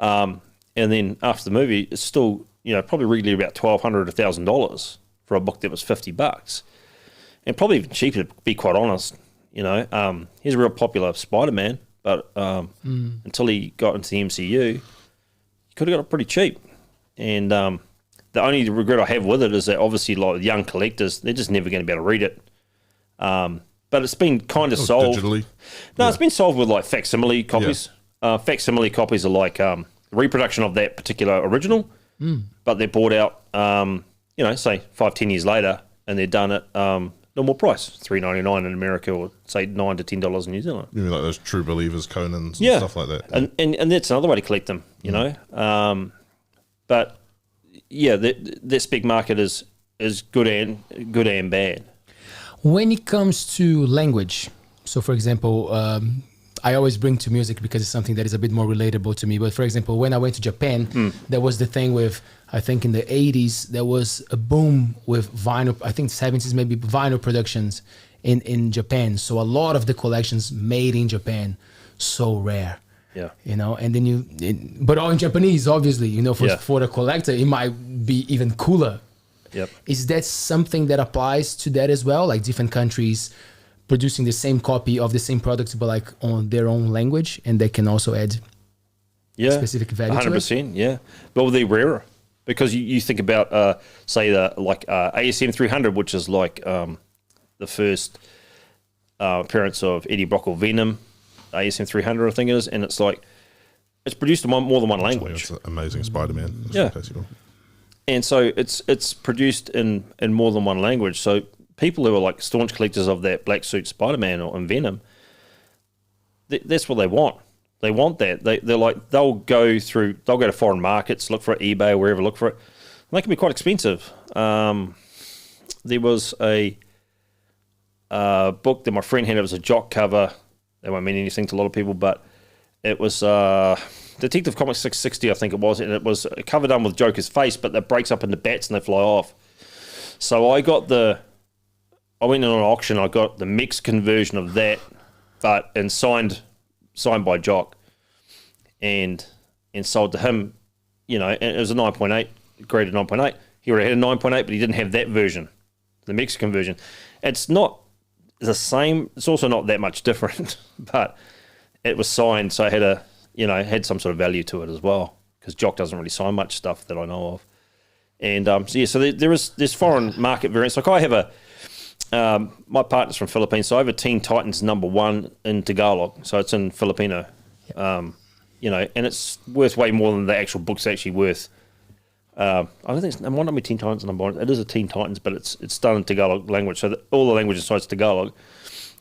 And then after the movie, it's still, probably regularly about $1,200 to $1,000 for a book that was $50. And probably even cheaper, to be quite honest. He's a real popular Spider-Man, but until he got into the MCU, he could have got it pretty cheap. And the only regret I have with it is that obviously, like young collectors, they're just never going to be able to read it. But it's been kind of solved digitally. No, it's been solved with like facsimile copies. Facsimile copies are like reproduction of that particular original, but they're bought out, say 5-10 years later, and they're done it normal price, $3.99 in America, or say $9 to $10 in New Zealand. You mean like those True Believers, Conans, and stuff like that? And that's another way to collect them, you know. But yeah, that spec market is good and bad. When it comes to language, so for example, I always bring to music because it's something that is a bit more relatable to me. But for example, when I went to Japan, there was the thing with, I think in the 80s, there was a boom with vinyl, I think 70s maybe, vinyl productions in Japan. So a lot of the collections made in Japan, so rare. Yeah. You know, and then but all in Japanese, obviously, you know, for the collector, it might be even cooler. Yep. Is that something that applies to that as well? Like different countries producing the same copy of the same product, but like on their own language, and they can also add specific value 100%, to it? Yeah. Well, they're rarer because you think about, say, ASM 300, which is like the first appearance of Eddie Brock or Venom, ASM 300, I think it is, and it's like, it's produced in more than one language. It's Amazing Spider-Man. Yeah. And so it's produced in more than one language. So people who are like staunch collectors of that black suit Spider-Man or Venom, that's what they want. They want that. They'll go to foreign markets, look for it, eBay or wherever, look for it. And they can be quite expensive. There was a book that my friend had. It was a Jock cover. That won't mean anything to a lot of people, but it was Detective Comics 660, I think it was, and it was a cover done with Joker's face, but that breaks up into bats and they fly off. So I went in on an auction, I got the Mexican version of that, and signed by Jock, and sold to him, you know, and it was a 9.8, graded 9.8. He already had a 9.8, but he didn't have that version, the Mexican version. It's not the same, it's also not that much different, but it was signed, so it had some sort of value to it as well, because Jock doesn't really sign much stuff that I know of. And so there's foreign market variants. Like I have my partner's from Philippines, so I have a Teen Titans #1 in Tagalog, so it's in Filipino, and it's worth way more than the actual book's actually worth. I don't think it might not be Teen Titans #1. It is a Teen Titans, but it's done in Tagalog language, so all the language besides Tagalog,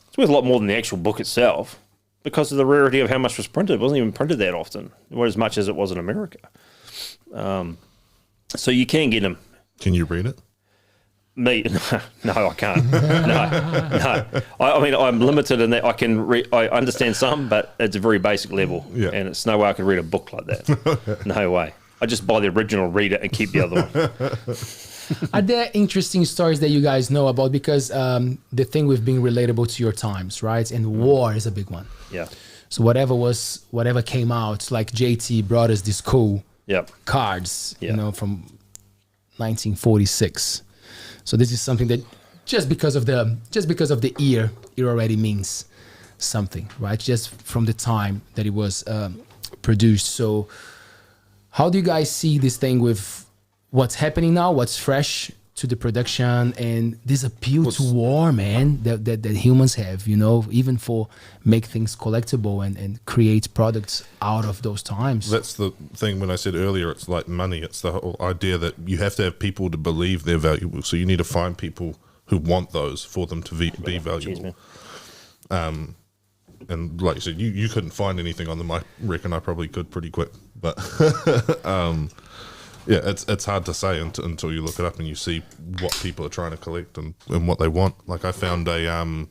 it's worth a lot more than the actual book itself, because of the rarity of how much was printed. It wasn't even printed that often, or as much as it was in America. So you can get them. Can you read it? Me? No, I can't. No. I mean, I'm limited in that I can I understand some, but it's a very basic level. Yeah. And it's no way I could read a book like that. No way. I just buy the original, read it, and keep the other one. Are there interesting stories that you guys know about? Because the thing with being relatable to your times, right? And war is a big one. Yeah. So whatever came out, like JT brought us this cool cards, from 1946. So this is something that just because of the year, it already means something, right? Just from the time that it was produced. So how do you guys see this thing with what's happening now, what's fresh to the production, and this appeal to war, man, that humans have, even for make things collectible and create products out of those times? That's the thing when I said earlier, it's like money. It's the whole idea that you have to have people to believe they're valuable. So you need to find people who want those for them to be valuable. And like you said, you couldn't find anything on them. I reckon I probably could pretty quick, but yeah, it's hard to say until you look it up and you see what people are trying to collect and what they want. Like I found a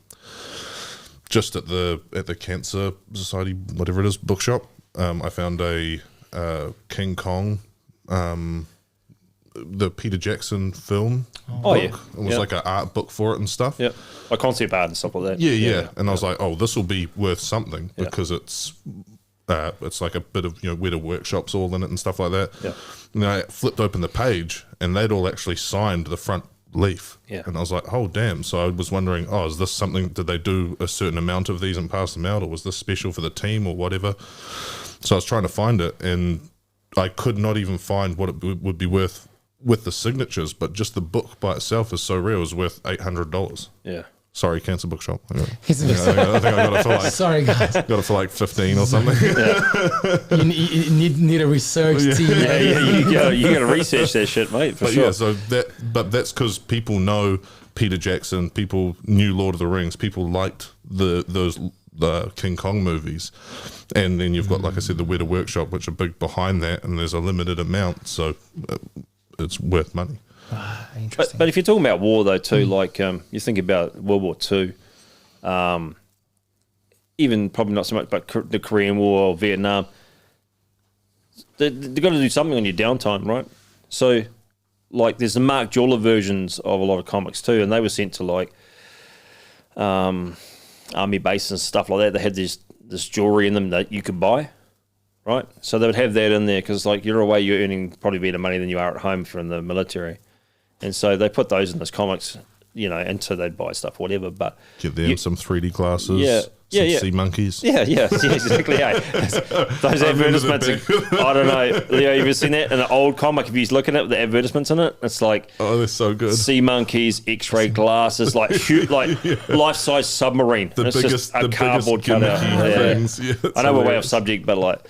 just at the Cancer Society, whatever it is, bookshop. I found a King Kong, the Peter Jackson film. Oh book. Yeah, it was like an art book for it and stuff. Yeah, like concept art and stuff like that. Yeah. And I was like, oh, this will be worth something because it's like a bit of where the workshops all in it and stuff like that. Yeah. And I flipped open the page and they'd all actually signed the front leaf. Yeah. And I was like, oh damn. So I was wondering, is this something, did they do a certain amount of these and pass them out, or was this special for the team or whatever? So I was trying to find it and I could not even find what it would be worth with the signatures, but just the book by itself is so rare. It was worth $800. Yeah. Sorry, Cancer Bookshop. I Sorry, think I got it for like sorry, guys. got it for like 15 or something. You need a research team. Yeah, you got to research that shit, mate. For But sure. yeah, so that's because people know Peter Jackson, people knew Lord of the Rings, people liked the King Kong movies, and then you've got, like I said, the Weta Workshop, which are big behind that, and there's a limited amount, so it's worth money. Interesting. But if you're talking about war though too, like you think about World War II, even probably not so much, but the Korean War or Vietnam, they've got to do something on your downtime, right? So, like, there's the Mark Jeweller versions of a lot of comics too, and they were sent to like army bases and stuff like that. They had this jewelry in them that you could buy, right? So they would have that in there because, like, you're away, you're earning probably better money than you are at home from the military, and so they put those in those comics, you know, and so they'd buy stuff, whatever. But give them some 3D glasses. Yeah. Sea monkeys. Yeah, exactly. Those advertisements. I don't know, Leo. You ever seen that in an old comic? If you look at it with the advertisements in it, it's like, oh, they're so good. Sea monkeys, X-ray glasses, like life-size submarine. The it's biggest, just a cardboard cutout. Things. Yeah, I know we're way off subject, but like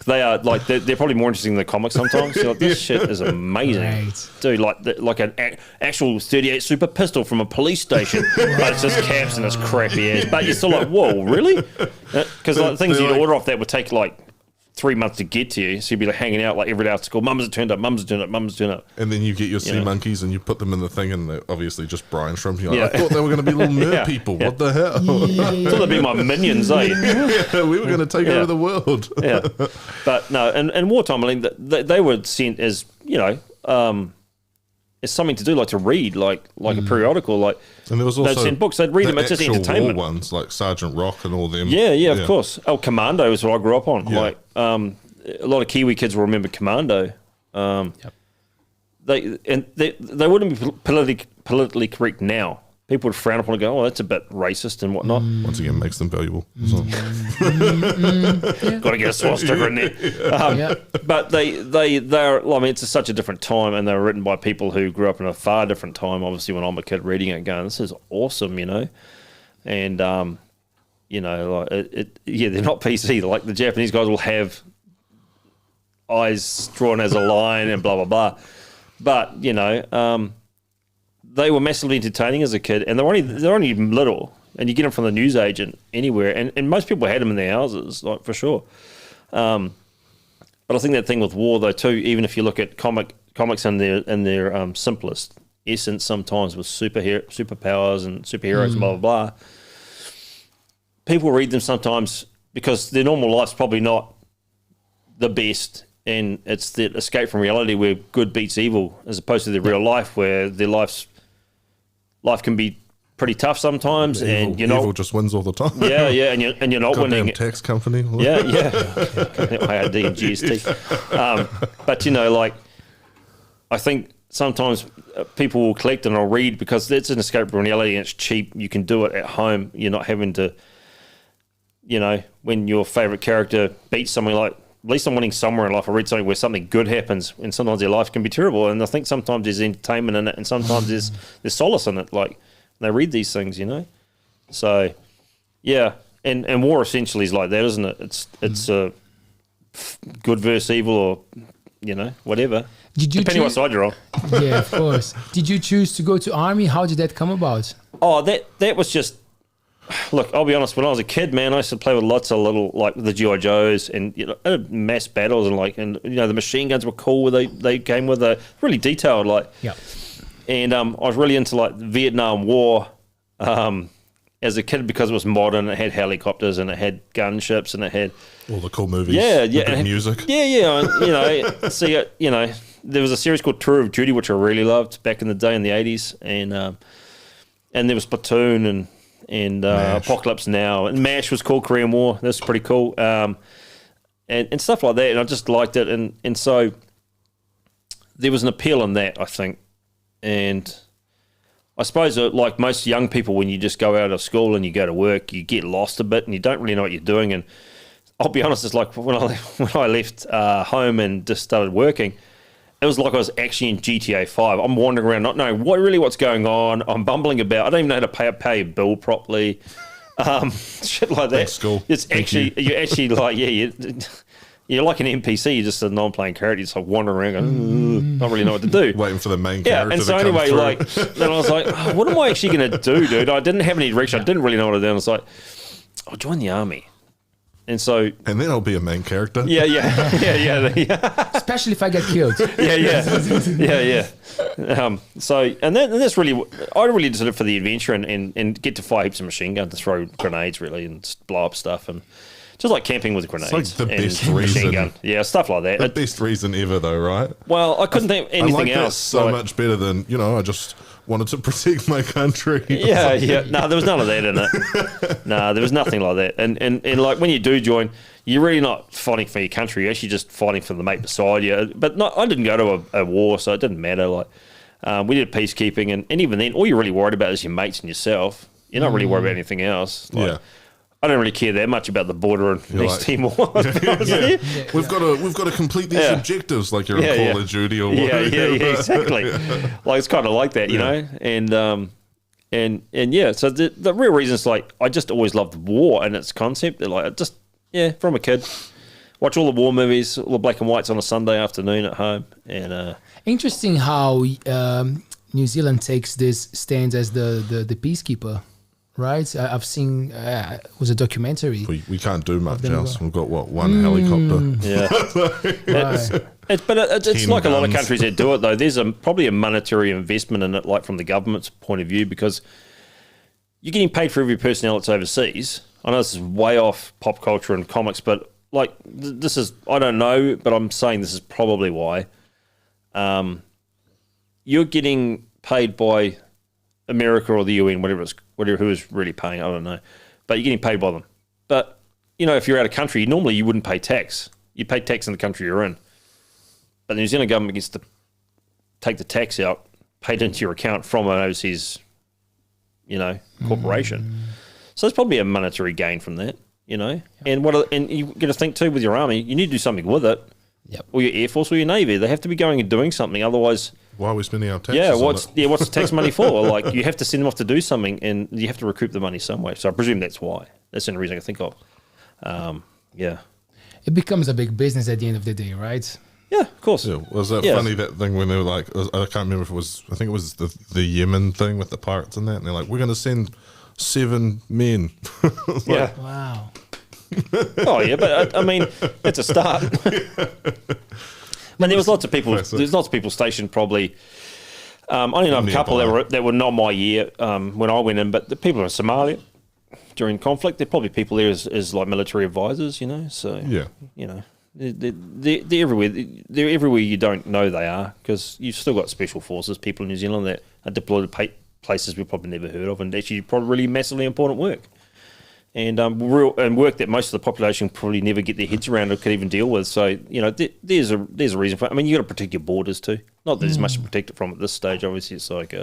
they are like they're probably more interesting than the comics sometimes. You're like, this shit is amazing, dude. Like an actual 38 Super pistol from a police station, but it's just caps and it's crappy ass. But you're still like, whoa. Really? Because like, things you'd order off that would take like 3 months to get to you. So you'd be like hanging out like every day after school. Mum's have turned up. And then you get your sea monkeys and you put them in the thing, and they're obviously just Brian shrimp. You're like, I thought they were going to be little nerd people. What the hell? I thought they'd be my minions, eh? We were going to take over the world. But no, and wartime, I mean, they were sent as, you know, it's something to do, like to read, like a periodical, like. And there was also they'd send books, they'd read them. It's just entertainment. War ones like Sergeant Rock and all them. Yeah, of course. Oh, Commando is what I grew up on. Yeah. Like a lot of Kiwi kids will remember Commando. They wouldn't be politically correct now. People would frown upon it and go, oh, that's a bit racist and whatnot. Once again, makes them valuable. Got to get a swastika in there. But they're, I mean, it's such a different time, and they were written by people who grew up in a far different time, obviously, when I'm a kid reading it going, this is awesome, you know? And, you know, like they're not PC. Like the Japanese guys will have eyes drawn as a line and blah, blah, blah. But, you know, they were massively entertaining as a kid, and they're only little, and you get them from the newsagent anywhere, and most people had them in their houses, like for sure. But I think that thing with war, though, too, even if you look at comics in their simplest essence, sometimes with superpowers and superheroes, and blah blah blah, people read them sometimes because their normal life's probably not the best. And it's the escape from reality where good beats evil, as opposed to their real life, where their life can be pretty tough sometimes, and you're not. Evil just wins all the time. Yeah, and you're not winning. Tax company. Yeah. IRD and GST. But you know, like, I think sometimes people will collect and I'll read because it's an escape from reality and it's cheap. You can do it at home. You're not having to, you know, when your favorite character beats something like. At least I'm winning somewhere in life. I read something where something good happens, and sometimes their life can be terrible. And I think sometimes there's entertainment in it, and sometimes there's solace in it. Like they read these things, you know. So, yeah, and war essentially is like that, isn't it? It's a good versus evil, or you know, whatever. Depending what side you're on. Yeah, of course. Did you choose to go to army? How did that come about? Oh, that was just. Look, I'll be honest. When I was a kid, man, I used to play with lots of little, like the GI Joes, and you know, mass battles, and you know, the machine guns were cool. They came with a really detailed, like, yeah. And I was really into like the Vietnam War as a kid because it was modern. It had helicopters and it had gunships and it had all the cool movies. Yeah, the music. Yeah. And, you know, see, you know, there was a series called Tour of Duty which I really loved back in the day in the 80s, and there was Platoon and Apocalypse Now, and MASH was called Korean War. That's pretty cool, and stuff like that. And I just liked it, and so there was an appeal in that, I think. And I suppose, like most young people, when you just go out of school and you go to work, you get lost a bit, and you don't really know what you're doing. And I'll be honest, it's like when I left home and just started working. It was like I was actually in GTA 5. I'm wandering around not knowing what's going on. I'm bumbling about. I don't even know how to pay a bill properly. Shit like that. Thanks, school. It's actually, you're actually like, yeah, You're like an NPC, you're just a non-playing character. You're just like wandering around going, not really know what to do. Waiting for the main Yeah, character and so to come anyway, through. like, then I was like, oh, what am I actually going to do, dude? I didn't have any direction. I didn't really know what to do. I was like, I'll join the army. And so... And then I'll be a main character. Yeah. Especially if I get killed. Yeah. So, and that's really, I really did it for the adventure and get to fire heaps of machine gun to throw grenades, really, and just blow up stuff. And just like camping with grenades. It's like the and best machine reason. gun. Yeah, stuff like that. The best reason ever, though, right? Well, I couldn't think of anything I like that else. so like, much better than, I just wanted to protect my country. Yeah. No, there was none of that in it. No, there was nothing like that. And like when you do join, you're really not fighting for your country. You're actually just fighting for the mate beside you. But I didn't go to a war, so it didn't matter. Like we did peacekeeping, and even then, all you're really worried about is your mates and yourself. You're not really worried about anything else. Like, Yeah. I don't really care that much about the border and You're East like- Timor. Yeah. We've got to complete these objectives, like you're in Call of Duty or whatever. Yeah, exactly. Like it's kind of like that, you know. And yeah. So the real reason is like I just always loved war and its concept. Like from a kid, watch all the war movies, all the black and whites on a Sunday afternoon at home, and Interesting how New Zealand takes this stance as the peacekeeper, right? I've seen it was a documentary. We can't do much them else. as We've got, one helicopter? yeah. Right. It's 10 like a lot of guns. countries that do it though. There's probably a monetary investment in it, like from the government's point of view, because you're getting paid for every personnel that's overseas. I know this is way off pop culture and comics, but like this is, I don't know, but I'm saying this is probably why. You're getting paid by America or the UN, who is really paying, I don't know, but you're getting paid by them. But if you're out of country, normally you wouldn't pay tax. You pay tax in the country you're in. But the New Zealand government gets to take the tax out, paid into your account from an overseas, corporation. So there's probably a monetary gain from that, And you got to think too with your army, you need to do something with it. Yep. Or your air force or your navy, they have to be going and doing something. Otherwise, Why are we spending our taxes on it? what's the tax money for? Like you have to send them off to do something, and you have to recoup the money some way. So I presume that's why. That's the only reason I can think of. Yeah. It becomes a big business at the end of the day, right? Yeah, of course. Yeah, was that Yeah. funny, that thing when they were like, I can't remember if it was, I think it was the Yemen thing with the pirates and that, and they're like, we're going to send 7 men. Yeah. Wow. Oh yeah, but I mean, it's a start. And there was lots of people. Classic. There's lots of people stationed. Probably, I only know a couple Nearby. that were not my year when I went in. But the people in Somalia during conflict, they're probably people there as like military advisors. So Yeah. they're everywhere. They're everywhere you don't know they are, because you've still got special forces people in New Zealand that are deployed to places we've probably never heard of, and actually probably really massively important work. And work that most of the population probably never get their heads around or could even deal with. So there's a reason for it. I mean, you got to protect your borders too. Not that there's much to protect it from at this stage. Obviously, it's like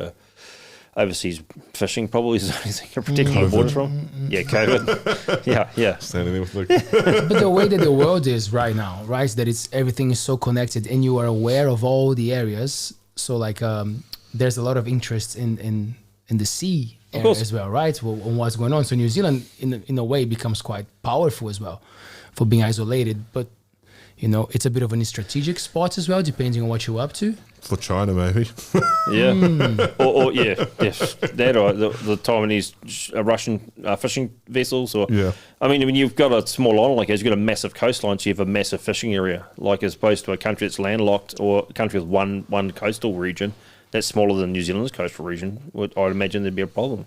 overseas fishing probably is the only thing to protect your borders from. Yeah, COVID. Yeah. Standing there with the But the way that the world is right now, right, that everything is so connected, and you are aware of all the areas. So like, there's a lot of interest in the sea area course. as well, right? On what's going on. So New Zealand, in a way, becomes quite powerful as well for being isolated. But it's a bit of a strategic spot as well, depending on what you're up to. for China, maybe. Yeah. Or that or the Taiwanese, Russian fishing vessels. Or Yeah. I mean, when you've got a small island like that, you've got a massive coastline, so you have a massive fishing area, like as opposed to a country that's landlocked or a country with one coastal region that's smaller than New Zealand's coastal region. I'd imagine there'd be a problem,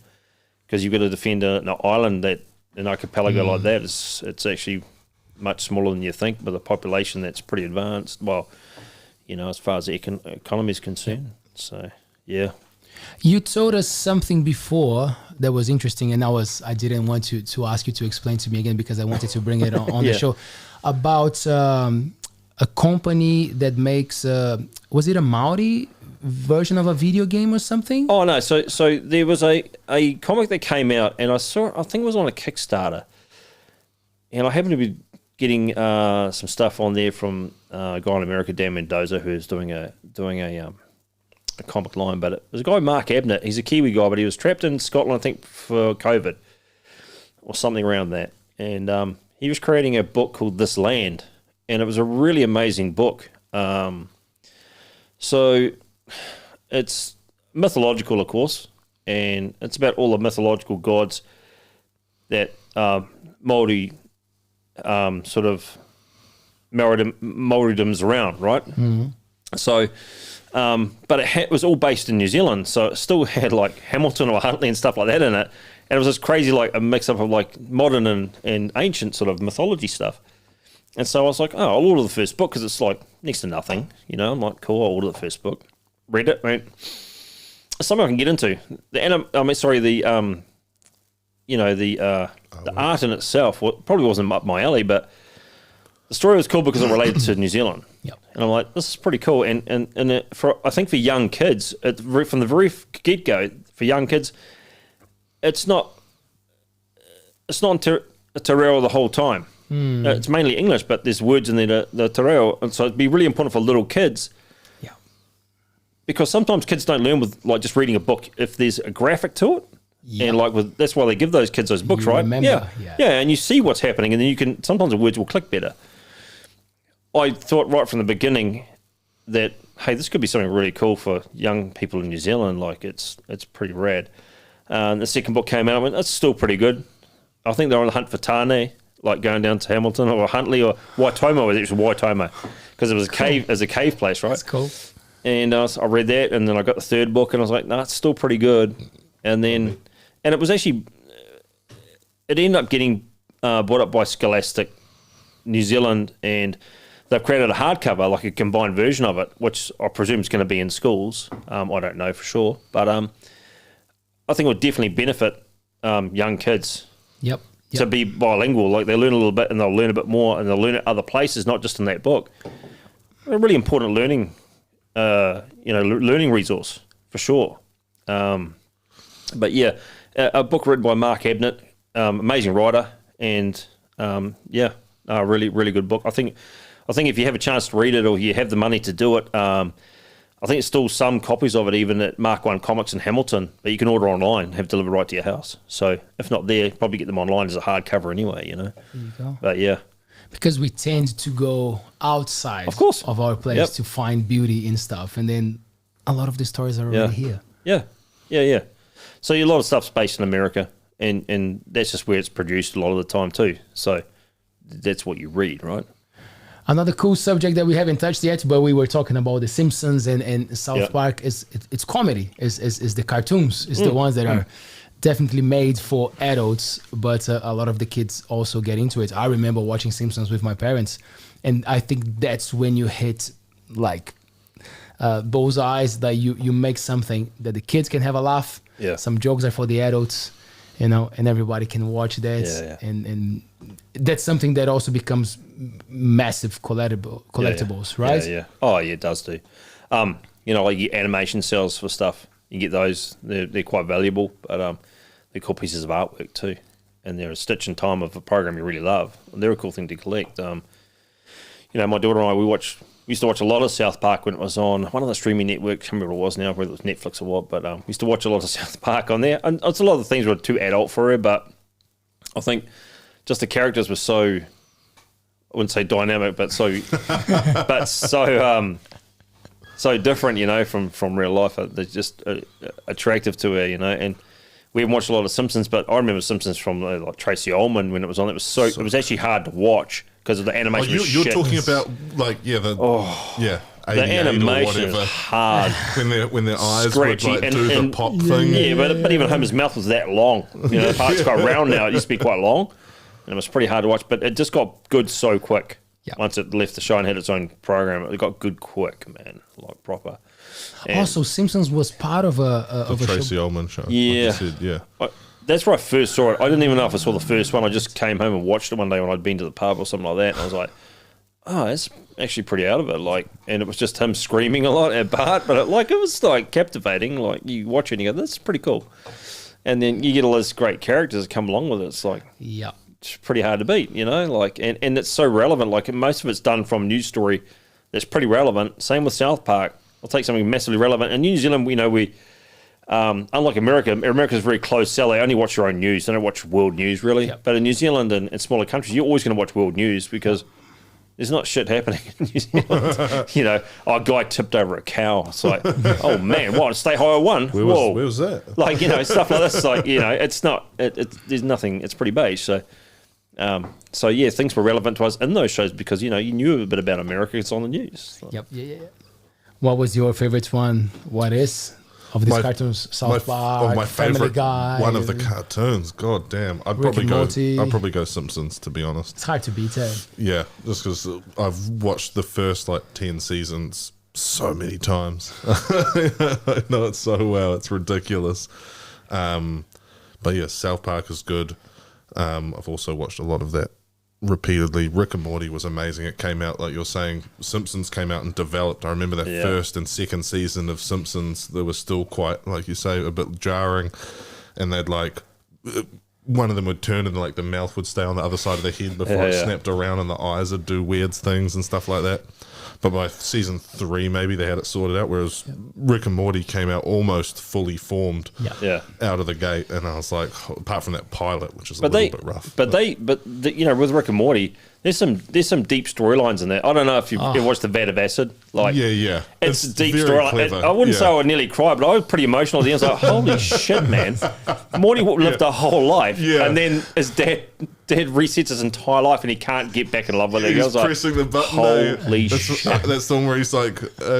because you've got to defend an island that an archipelago like that it's actually much smaller than you think, with a population that's pretty advanced. Well, as far as the economy is concerned. So, yeah. You told us something before that was interesting, and I didn't want to ask you to explain to me again, because I wanted to bring it on Yeah. the show, about a company that makes was it a Maori version of a video game or something? Oh no! So there was a comic that came out, and I think it was on a Kickstarter, and I happened to be getting some stuff on there from a guy in America, Dan Mendoza, who's doing a comic line. But it was a guy, Mark Abnett. He's a Kiwi guy, but he was trapped in Scotland, I think, for COVID or something around that. And he was creating a book called This Land, and it was a really amazing book. So it's mythological, of course, and it's about all the mythological gods that Māori sort of Māoridom's around, right? Mm-hmm. So, but it was all based in New Zealand, so it still had like Hamilton or Huntly and stuff like that in it, and it was this crazy like a mix up of like modern and ancient sort of mythology stuff. And so I was like, oh, I'll order the first book because it's like next to nothing, you know. I'm like, cool, I'll order the first book. Read it, went, something I can get into. The art in itself probably wasn't up my alley, but the story was cool because it related to New Zealand. Yep. And I'm like, this is pretty cool. And I think for young kids, from the very get-go, for young kids, it's not in Te Reo the whole time. It's mainly English, but there's words in there, the Te Reo. And so it'd be really important for little kids. Yeah. Because sometimes kids don't learn with like just reading a book if there's a graphic to it. Yeah. And that's why they give those kids those books, right? Remember, yeah, and you see what's happening, and then sometimes the words will click better. I thought right from the beginning that, hey, this could be something really cool for young people in New Zealand. Like it's pretty rad. And the second book came out, I went, that's still pretty good. I think they're on the hunt for Tāne, like going down to Hamilton or Huntly or Waitomo. It was Waitomo because it was a cave, as a cave place, right? That's cool. And I read that, and then I got the third book, and I was like, no, it's still pretty good. And then, and it was actually, it ended up getting brought up by Scholastic New Zealand, and they've created a hardcover, like a combined version of it, which I presume is going to be in schools. I don't know for sure, but I think it would definitely benefit young kids. Yep. To be bilingual. Like they learn a little bit, and they'll learn a bit more, and they'll learn at other places, not just in that book. A really important learning, learning resource for sure. But yeah, a book written by Mark Abnett, amazing writer, and really, really good book. I think if you have a chance to read it or you have the money to do it, I think there's still some copies of it even at Mark 1 Comics in Hamilton that you can order online, have delivered right to your house. So if not there, probably get them online as a hardcover anyway, you know. There you go. But yeah. Because we tend to go outside of our place to find beauty in stuff, and then a lot of the stories are already here. Yeah. So a lot of stuff's based in America, and that's just where it's produced a lot of the time too. So that's what you read, right? Another cool subject that we haven't touched yet, but we were talking about The Simpsons and South Park, it's comedy, is the cartoons, is the ones that are definitely made for adults, but a lot of the kids also get into it. I remember watching Simpsons with my parents, and I think that's when you hit like bullseyes, that you make something that the kids can have a laugh. Yeah. Some jokes are for the adults, you know, and everybody can watch that. And that's something that also becomes massive collectibles, right? Yeah. Oh, yeah, it does do. Like your animation cells for stuff, you get those. They're quite valuable, but they're cool pieces of artwork too, and they're a stitch in time of a program you really love. And they're a cool thing to collect. My daughter and I, we used to watch a lot of South Park when it was on one of the streaming networks. I can't remember what it was now, whether it was Netflix or what, but we used to watch a lot of South Park on there. And it's a lot of the things were too adult for her, but I think just the characters were so, I wouldn't say dynamic, but so different, you know, from real life. They're just attractive to her, you know. And we haven't watched a lot of Simpsons, but I remember Simpsons from like Tracy Ullman when it was on. It was actually hard to watch because of the animation. You're talking about like the animation is hard when their eyes would like do the pop thing. Yeah, but even Homer's mouth was that long. You know, the part's got round now. It used to be quite long, and it was pretty hard to watch. But it just got good so quick. Yeah. Once it left the show and had its own program, it got good quick, man, like proper. And also, Simpsons was part of a Tracy Ullman show. Yeah, like you said, yeah. That's where I first saw it. I didn't even know if I saw the first one. I just came home and watched it one day when I'd been to the pub or something like that, and I was like, "Oh, it's actually pretty out of it." Like, and it was just him screaming a lot at Bart, but it was like captivating. Like you watch it and you go, "That's pretty cool," and then you get all those great characters that come along with it. It's like, it's pretty hard to beat, you know. Like, and it's so relevant. Like, most of it's done from news story that's pretty relevant. Same with South Park. I'll take something massively relevant. In New Zealand, we unlike America's very closed cell. They only watch their own news. They don't watch world news, really. Yep. But in New Zealand and smaller countries, you're always going to watch world news because There's not shit happening in New Zealand. You know, a guy tipped over a cow. It's like, oh man, what? Stay higher one? Where was that? Like, you know, stuff like this. Like, you know, it's not. There's nothing. It's pretty beige. So, yeah, things were relevant to us in those shows because you know you knew a bit about America. It's on the news. So. Yep. Yeah. What was your favorite one? What is? Of these cartoons, South Park, my Family favorite Guy, one of the cartoons. God damn, I'd probably go Simpsons, to be honest. It's hard to beat, eh? Yeah, just because I've watched the first like 10 seasons so many times. I know it so well. It's ridiculous. But yeah, South Park is good. I've also watched a lot of that repeatedly. Rick and Morty was amazing. It came out, like you're saying, Simpsons came out and developed. I remember that first and second season of Simpsons, there was still quite, like you say, a bit jarring, and they'd like one of them would turn and like the mouth would stay on the other side of the head before it snapped around, and the eyes would do weird things and stuff like that. But by season 3, maybe they had it sorted out, whereas Rick and Morty came out almost fully formed out of the gate. And I was like, apart from that pilot, which is a little bit rough. But you know, with Rick and Morty, there's some deep storylines in there. I don't know if you've ever watched The Vat of Acid. Like, yeah. It's a deep storyline. I wouldn't say I would nearly cry, but I was pretty emotional at the end. I was like, holy shit, man. Morty lived a whole life. Yeah. And then his dad resets his entire life and he can't get back in love with her. He's pressing the button. Holy shit. That's the one where he's like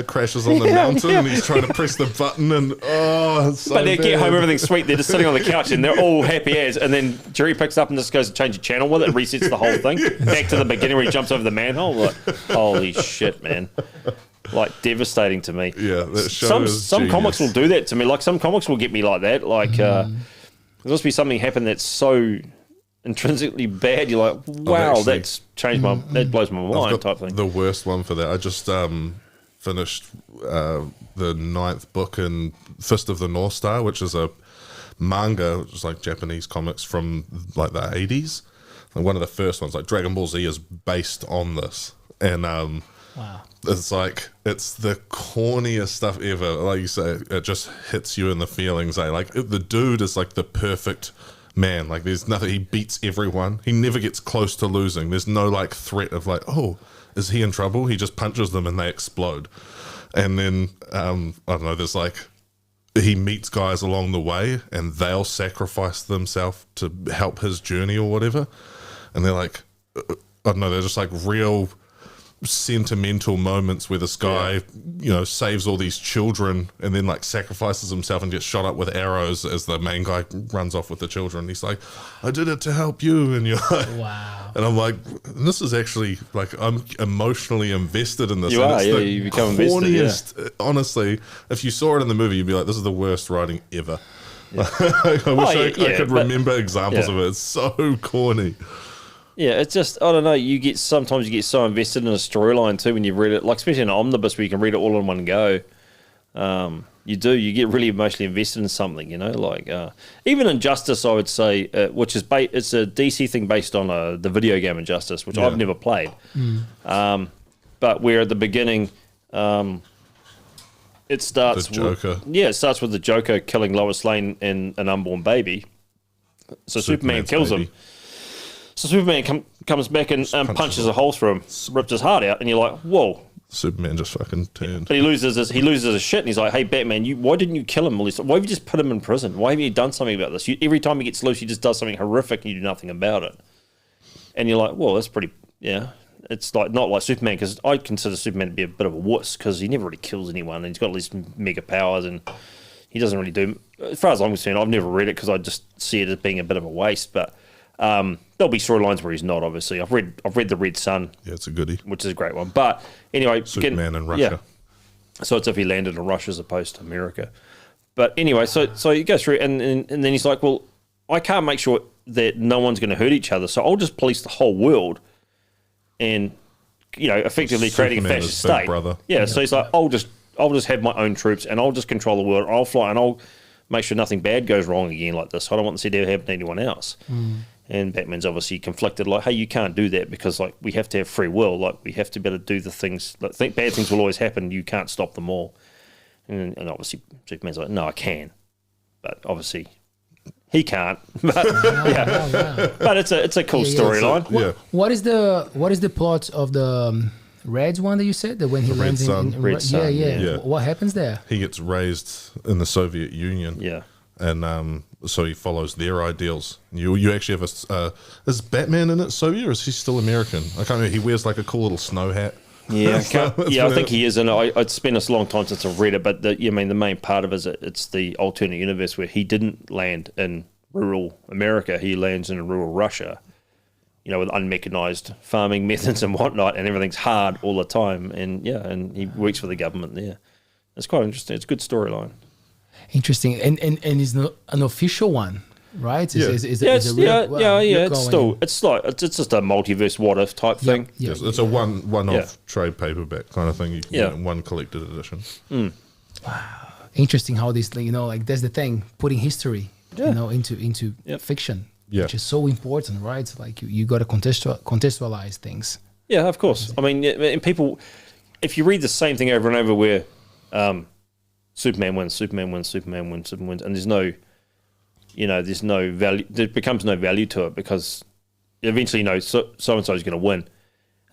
crashes on the mountain and he's trying to press the button and it's so but they bad. get home, everything's sweet. They're just sitting on the couch and they're all happy as. And then Jerry picks up and just goes to change the channel with it, resets the whole thing. Back to the beginning where he jumps over the manhole. Like, holy shit, man. Like, devastating to me. Yeah, that show some comics will do that to me. Like, some comics will get me like that. Like, there must be something happen that's so intrinsically bad. You're like, wow, that's changed that blows my mind type thing. The worst one for that. I just finished the 9th book in Fist of the North Star, which is a manga, which is like Japanese comics from like the 80s. And one of the first ones, like Dragon Ball Z, is based on this. And wow. It's like, it's the corniest stuff ever. Like you say, it just hits you in the feelings. Like, the dude is like the perfect man. Like, there's nothing, he beats everyone. He never gets close to losing. There's no like threat of like, oh, is he in trouble? He just punches them and they explode. And then, I don't know, there's like, he meets guys along the way and they'll sacrifice themselves to help his journey or whatever. And they're like, I don't know, they're just like real sentimental moments where this guy, you know, saves all these children and then like sacrifices himself and gets shot up with arrows as the main guy runs off with the children. He's like, I did it to help you. And you're like, wow. And I'm like, this is actually like, I'm emotionally invested in this. You and are, it's you become invested. Honestly, if you saw it in the movie, you'd be like, this is the worst writing ever. Yeah. I wish I could remember examples of it. It's so corny. Yeah, it's just, I don't know, sometimes you get so invested in a storyline too when you read it, like especially in an omnibus where you can read it all in one go. You get really emotionally invested in something, you know, like even Injustice, I would say, which is it's a DC thing based on the video game Injustice, which I've never played. But where at the beginning, it starts the Joker. It starts with the Joker killing Lois Lane and an unborn baby. So Superman kills him. So Superman comes back and punches a hole through him, rips his heart out, and you're like, whoa. Superman just fucking turned. But he loses his shit, and he's like, hey, Batman, why didn't you kill him? Why have you just put him in prison? Why haven't you done something about this? Every time he gets loose, he just does something horrific, and you do nothing about it. And you're like, well, that's pretty, It's like not like Superman, because I consider Superman to be a bit of a wuss, because he never really kills anyone, and he's got all these mega powers, and he doesn't really do, as far as I'm concerned, I've never read it, because I just see it as being a bit of a waste, but there'll be storylines where he's not. Obviously, I've read the Red Sun. Yeah, it's a goodie, which is a great one. But anyway, Superman in Russia. Yeah. So it's if he landed in Russia as opposed to America. But anyway, so you go through, and then he's like, well, I can't make sure that no one's going to hurt each other, so I'll just police the whole world, and effectively creating a fascist state. Brother. Yeah. So he's like, I'll just have my own troops, and I'll just control the world. I'll fly, and I'll make sure nothing bad goes wrong again like this. I don't want this to ever happen to anyone else. And Batman's obviously conflicted, like, hey, you can't do that because, like, we have to have free will. Like, we have to be able to do the things. Like, think bad things will always happen. You can't stop them all. And obviously, Superman's like, no, I can. But obviously, he can't. But but it's a cool storyline. Yeah. What is the plot of the Reds one that you said, that when he lands in Red Sun, yeah. What happens there? He gets raised in the Soviet Union. Yeah. And so he follows their ideals. You actually have is Batman in it Soviet, or is he still American? I can't remember. He wears like a cool little snow hat. Yeah, I think he is, and it's been a long time since I've read it. But the main part of it is it's the alternate universe where he didn't land in rural America; he lands in rural Russia, with unmechanized farming methods and whatnot, and everything's hard all the time. And and he works for the government there. It's quite interesting. It's a good storyline. Interesting, and it's not an official one, right? Yeah. It's just a multiverse what if type thing. Yeah. It's a one-off trade paperback kind of thing. You can one collected edition. Wow, interesting how this thing, like that's the thing, putting history, into fiction, which is so important, right? It's like you got to contextualize things. Yeah, of course. I mean, and people, if you read the same thing over and over, where Superman wins, and there's no, there's no value. There becomes no value to it because eventually, so and so is going to win.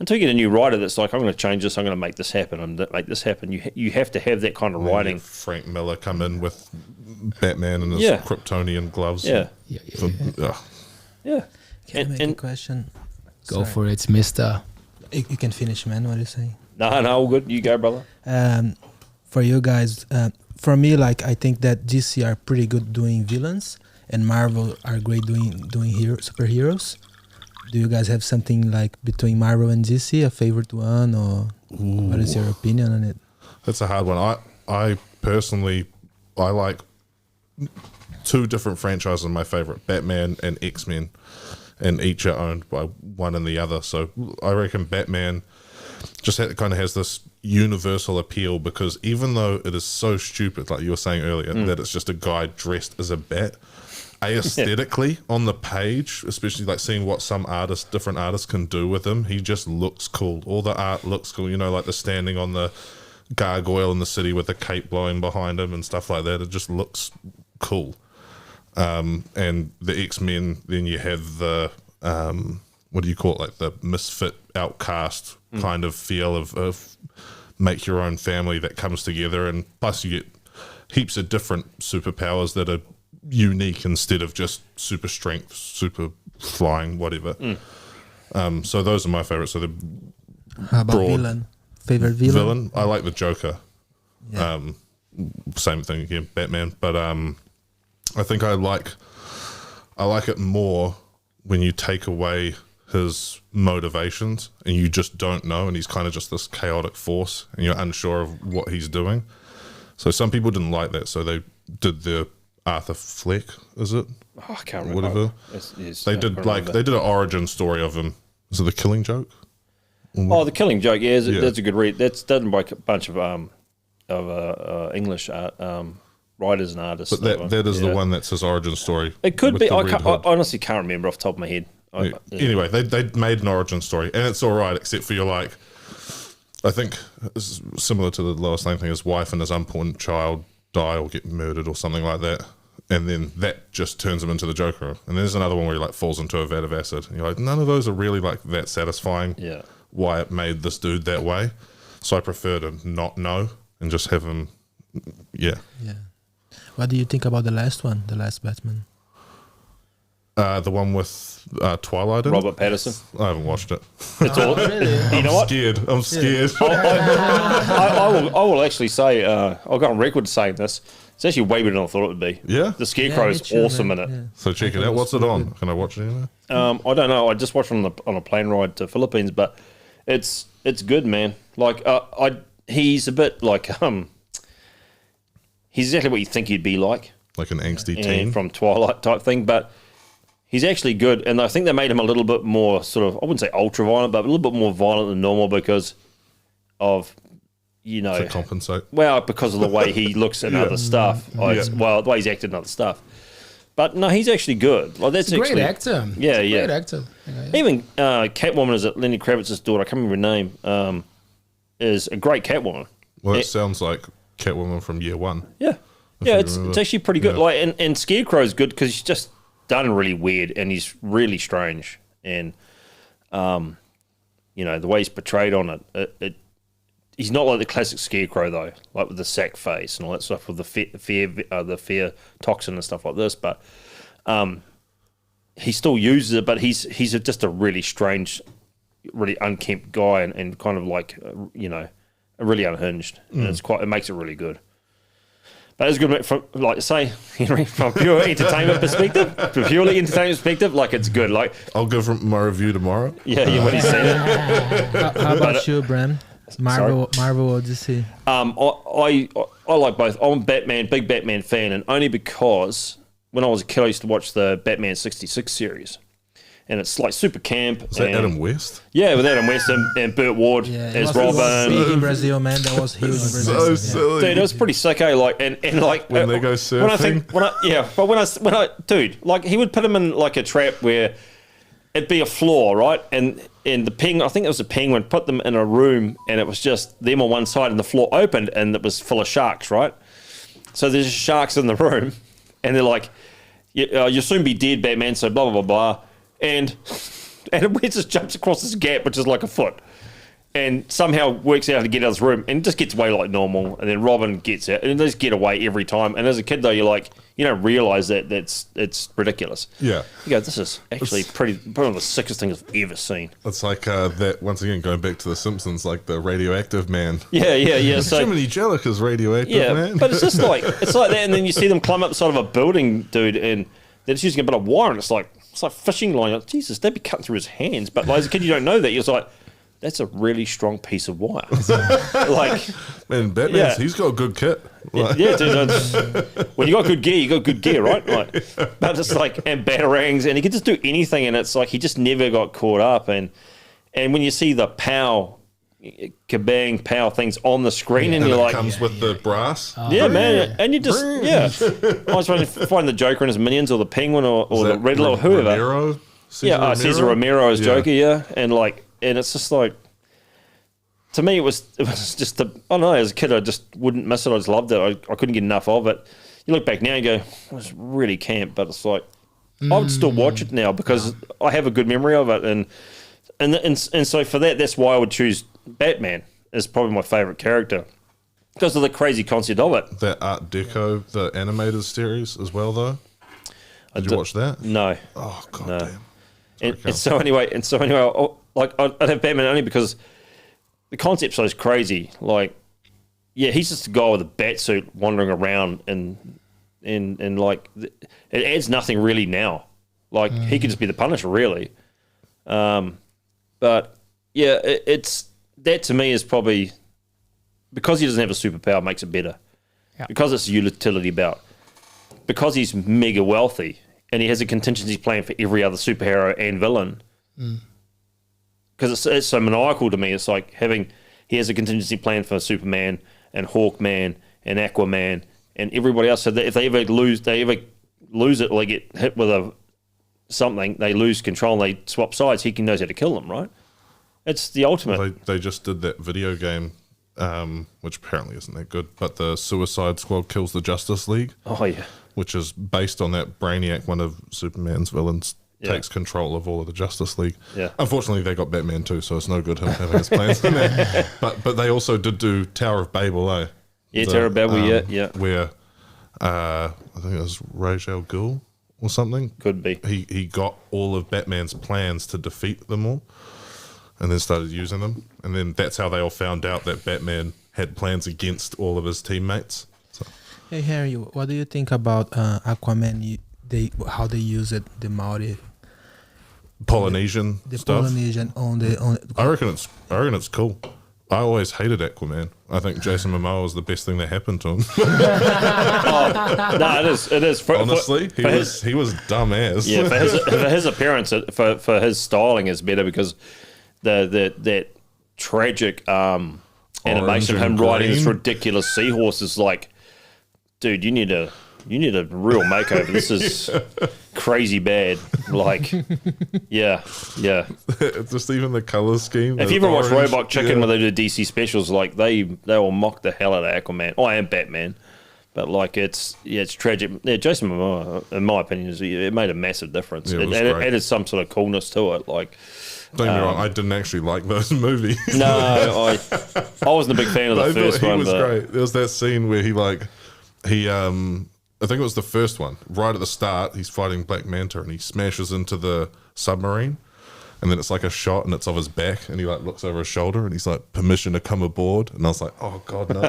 Until you get a new writer that's like, I'm going to change this, I'm going to make this happen, and make this happen. You have to have that kind of writing. Frank Miller come in with Batman and his Kryptonian gloves. Yeah. Can I make a question? Go for it, Mister. You can finish, man. What do you say? No, all good. You go, brother. For you guys, for me, I think that DC are pretty good doing villains, and Marvel are great doing superheroes. Do you guys have something between Marvel and DC, a favorite one, or what is your opinion on it? That's a hard one. I personally, I like two different franchises. My favorite, Batman and X-Men, and each are owned by one and the other. So I reckon Batman just kind of has this universal appeal because even though it is so stupid, like you were saying earlier, that it's just a guy dressed as a bat, aesthetically on the page, especially seeing what different artists can do with him, he just looks cool. All the art looks cool, like the standing on the gargoyle in the city with the cape blowing behind him and stuff like that. It just looks cool. And the X-Men, then you have the what do you call it, the misfit outcast kind of feel of make your own family that comes together, and plus you get heaps of different superpowers that are unique instead of just super strength, super flying, whatever. So those are my favorites. So the how about villain? Favorite villain? I like the Joker. Same thing again, Batman. But I think I like it more when you take away his motivations and you just don't know, and he's kind of just this chaotic force and you're unsure of what he's doing. So some people didn't like that, so they did the Arthur Fleck, is it? Oh, I can't remember. Whatever. They did an origin story of him. Is it The Killing Joke? Oh, The Killing Joke. Yeah, that's a good read. That's done by a bunch of English writers and artists. But that is the one that's his origin story. It could be. I honestly can't remember off the top of my head. Anyway, they made an origin story, and it's all right, except for I think it's similar to the Lois Lane thing. His wife and his unborn child die or get murdered or something like that, and then that just turns him into the Joker. And there's another one where he falls into a vat of acid, and you're like, none of those are really that satisfying. Yeah. Why it made this dude that way? So I prefer to not know and just have him. Yeah. What do you think about the last one, the last Batman? The one with Twilight in Robert Pattinson. I haven't watched it. It's all, you know what? I'm scared. I will actually say, I'll go on record saying this. It's actually way better than I thought it would be. Yeah? The Scarecrow is awesome in it. Yeah. So check it out. What's it on? Can I watch it anyway? I don't know. I just watched it on a plane ride to Philippines, but it's good, man. He's a bit he's exactly what you think he'd be like. Like an angsty teen? From Twilight type thing, but he's actually good, and I think they made him a little bit more sort of, I wouldn't say ultra violent, but a little bit more violent than normal because of, to compensate. Well, because of the way he looks at other stuff. Well, the way he's acted in other stuff. But no, he's actually good. He's a great actor. Yeah, Great actor. Even Catwoman is Lenny Kravitz's daughter. I can't remember her name. Is a great Catwoman. Well, it sounds like Catwoman from Year One. Yeah. Yeah, it's actually pretty good. Yeah. Like, and Scarecrow's good because he's just done really weird and he's really strange. And, you know, the way he's portrayed on it, he's not like the classic Scarecrow though, like with the sack face and all that stuff with the fear toxin and stuff like this. But he still uses it, but he's just a really strange, really unkempt guy and kind of like you know, really unhinged. And it makes it really good. But it's good from, like say, Henry, from pure entertainment perspective, like it's good. Like I'll give my review tomorrow. Yeah, what he's saying. How about you, Bram? Marvel or DC? I like both. I'm a big Batman fan, and only because when I was a kid, I used to watch the Batman '66 series, and it's like super camp. Is that Adam West? Yeah, with Adam West and Burt Ward as Robin. Big in Brazil, man. That was huge in Brazil. So silly. Dude, it was pretty sick, eh? Like and like when they go surfing. When I dude, like he would put him in like a trap where it'd be a floor, right? And the penguin, I think it was a penguin, put them in a room and it was just them on one side and the floor opened and it was full of sharks, right? So there's sharks in the room and they're like, you'll soon be dead, Batman, so blah, blah, blah, blah. And it just jumps across this gap, which is like a foot. And somehow works out to get out of this room and just gets away like normal. And then Robin gets out and they just get away every time. And as a kid, though, you're like, you don't realise that it's ridiculous. Yeah. You go, this is actually probably one of the sickest things I've ever seen. It's like that, once again, going back to The Simpsons, like the radioactive man. Yeah. So, Jiminy Jellica's radioactive, man. But it's just like, it's like that. And then you see them climb up the side of a building, dude, and they're just using a bit of wire and it's like fishing line. Like, Jesus, they'd be cutting through his hands. But like, as a kid, you don't know that. You're just like, that's a really strong piece of wire. Like, man, Batman's, he's got a good kit. Like, yeah, dude. When you got good gear, you got good gear, right? Like, but it's like, and batarangs, and he could just do anything, and it's like he just never got caught up. And when you see the kabang pow things on the screen, and you're like, it comes with the brass. Yeah, man, and you just I was trying to find the Joker and his minions, or the Penguin, or the Riddler, or whoever. Romero? Cesar Romero as Joker, and like. And it's just like, to me, it was just I don't know. As a kid, I just wouldn't miss it. I just loved it. I couldn't get enough of it. You look back now and go, it was really camp, but it's like I would still watch it now because I have a good memory of it, and so for that's why I would choose Batman as probably my favorite character because of the crazy concept of it. That Art Deco, the animated series as well, though. Did you watch that? No. Oh god no. damn. And so anyway, like I'd have Batman only because the concept's so crazy. Like, yeah, he's just a guy with a bat suit wandering around, and like it adds nothing really now. Like he could just be the Punisher, really. But yeah, it's that to me is probably because he doesn't have a superpower makes it better. Yeah. Because it's a utility belt. Because he's mega wealthy. And he has a contingency plan for every other superhero and villain. Because it's so maniacal to me. It's like he has a contingency plan for Superman and Hawkman and Aquaman and everybody else. So that if they ever lose it or they get hit with something, they lose control and they swap sides, he knows how to kill them, right? It's the ultimate. They just did that video game, which apparently isn't that good, but the Suicide Squad kills the Justice League. Oh, yeah. Which is based on that Brainiac, one of Superman's villains, takes control of all of the Justice League. Yeah. Unfortunately, they got Batman too, so it's no good him having his plans in there. But they also did do Tower of Babel, eh? Yeah, Tower of Babel, yeah. Where I think it was Ra's al Ghul or something. Could be. He got all of Batman's plans to defeat them all, and then started using them, and then that's how they all found out that Batman had plans against all of his teammates. So. Hey Harry, what do you think about Aquaman? How they use it, the Maori, Polynesian the stuff. Polynesian on the. I reckon it's cool. I always hated Aquaman. I think Jason Momoa was the best thing that happened to him. No, it is. Honestly, he was dumb ass. Yeah, for his appearance, for his styling is better because that tragic animation of him riding this ridiculous seahorse is like, dude, you need a real makeover. This is crazy bad. Like, yeah. Just even the color scheme. If you ever watch Robot Chicken when they do DC specials, like they will mock the hell out of Aquaman. I am Batman, But like it's tragic. Yeah, Jason Momoa, in my opinion, it made a massive difference. Yeah, it was it great. added some sort of coolness to it. Like, Don't get me wrong, I didn't actually like those movies. no, I wasn't a big fan of the first he one. was but great. There was that scene where I think it was the first one. Right at the start, he's fighting Black Manta and he smashes into the submarine. And then it's like a shot and it's of his back and he like looks over his shoulder and he's like, permission to come aboard. And I was like, oh God, no.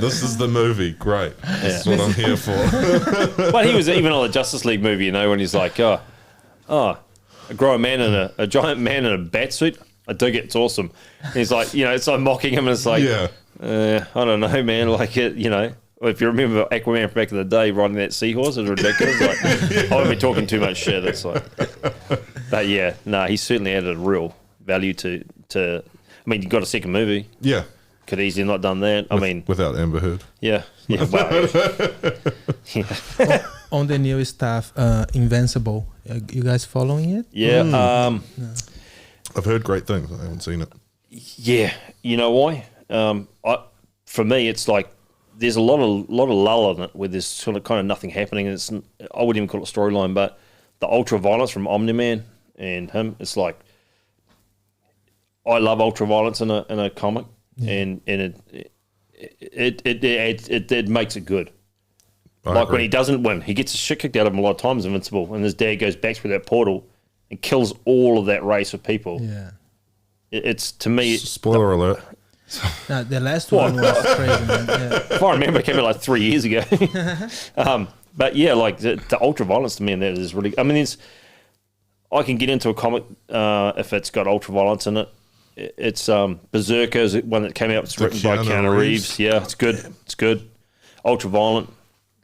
This is the movie. Great. That's what I'm here for. But he was even on the Justice League movie, you know, when he's like, a grown man in a giant man in a bat suit. I dig it. It's awesome. And he's like, you know, it's like mocking him and it's like, Yeah. I don't know, man. Like it, you know. If you remember Aquaman from back in the day riding that seahorse, it was ridiculous. Like, I won't be talking too much shit. It's like, but yeah, no, he certainly added a real value to. I mean, you got a second movie. Yeah. Could easily not done that. I mean, Without Amber Heard. yeah. Well, yeah. On the new stuff, Invincible. You guys following it? Yeah. I've heard great things. I haven't seen it. Yeah. You know why? For me, it's like there's a lot of lull in it where there's sort of kind of nothing happening. It's I wouldn't even call it a storyline, but the ultra violence from Omni-Man and him. It's like I love ultra violence in a comic, and it makes it good. Like when he doesn't win, he gets his shit kicked out of him a lot of times. Invincible, and his dad goes back through that portal and kills all of that race of people. Yeah. It's to me. Spoiler alert. No, the last one was crazy, man. Yeah. If I remember, it came out like 3 years ago. But yeah, like the ultra violence to me in that is really. I mean, I can get into a comic if it's got ultra violence in it. It's Berserker is one that came out. It's written by Keanu Reeves. Yeah, it's good. It's good. Ultra violent,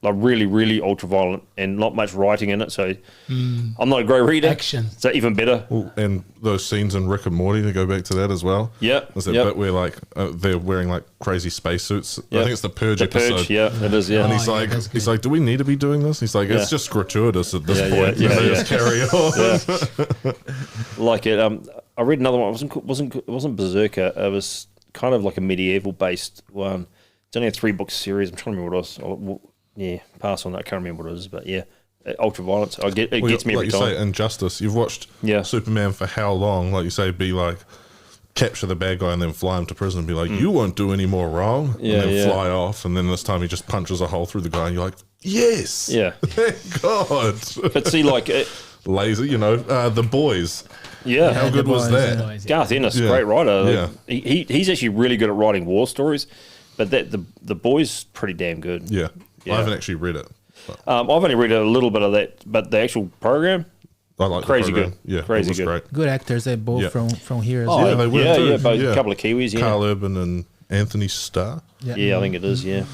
like really, really ultra violent, and not much writing in it. So I'm not a great reader. Action. So even better. Ooh, and those scenes in Rick and Morty, they go back to that as well. Yeah. There's that bit where like they're wearing like crazy spacesuits. Yep. I think it's the Purge The episode. Purge, yeah, it is, yeah. And he's yeah, like, that's he's good. like, do we need to be doing this? He's like, it's Yeah. just gratuitous at this Yeah, point. yeah, They yeah, just carry on. Like it. I read another one. It wasn't Berserker. It was kind of like a medieval based one. It's only a 3-book series. I'm trying to remember what it was. Yeah, pass on that. I can't remember what it is, but yeah, ultra violence. It gets me every like you time. say, Injustice. You've watched Yeah. Superman for how long? Like you say, be like, capture the bad guy and then fly him to prison and be like, you won't do any more wrong. Yeah, and then yeah. fly off. And then this time he just punches a hole through the guy and you're like, yes. Yeah. Thank God. But see, like, Lazy, The Boys. yeah, How good was Boys, that? yeah. Garth Ennis, Yeah. great writer. Like, Yeah. he's actually really good at writing war stories. But the boys pretty damn good. Yeah. Yeah. I haven't actually read it. But I've only read a little bit of that, but the actual program, I like Crazy the program. good. Yeah, Crazy it was good. great. Good actors, they both Yeah. from here as Oh, well. Yeah, they were yeah, too. yeah, both Yeah. a couple of Kiwis. Yeah, Carl Urban and Anthony Starr. yeah, I think it is. Yeah,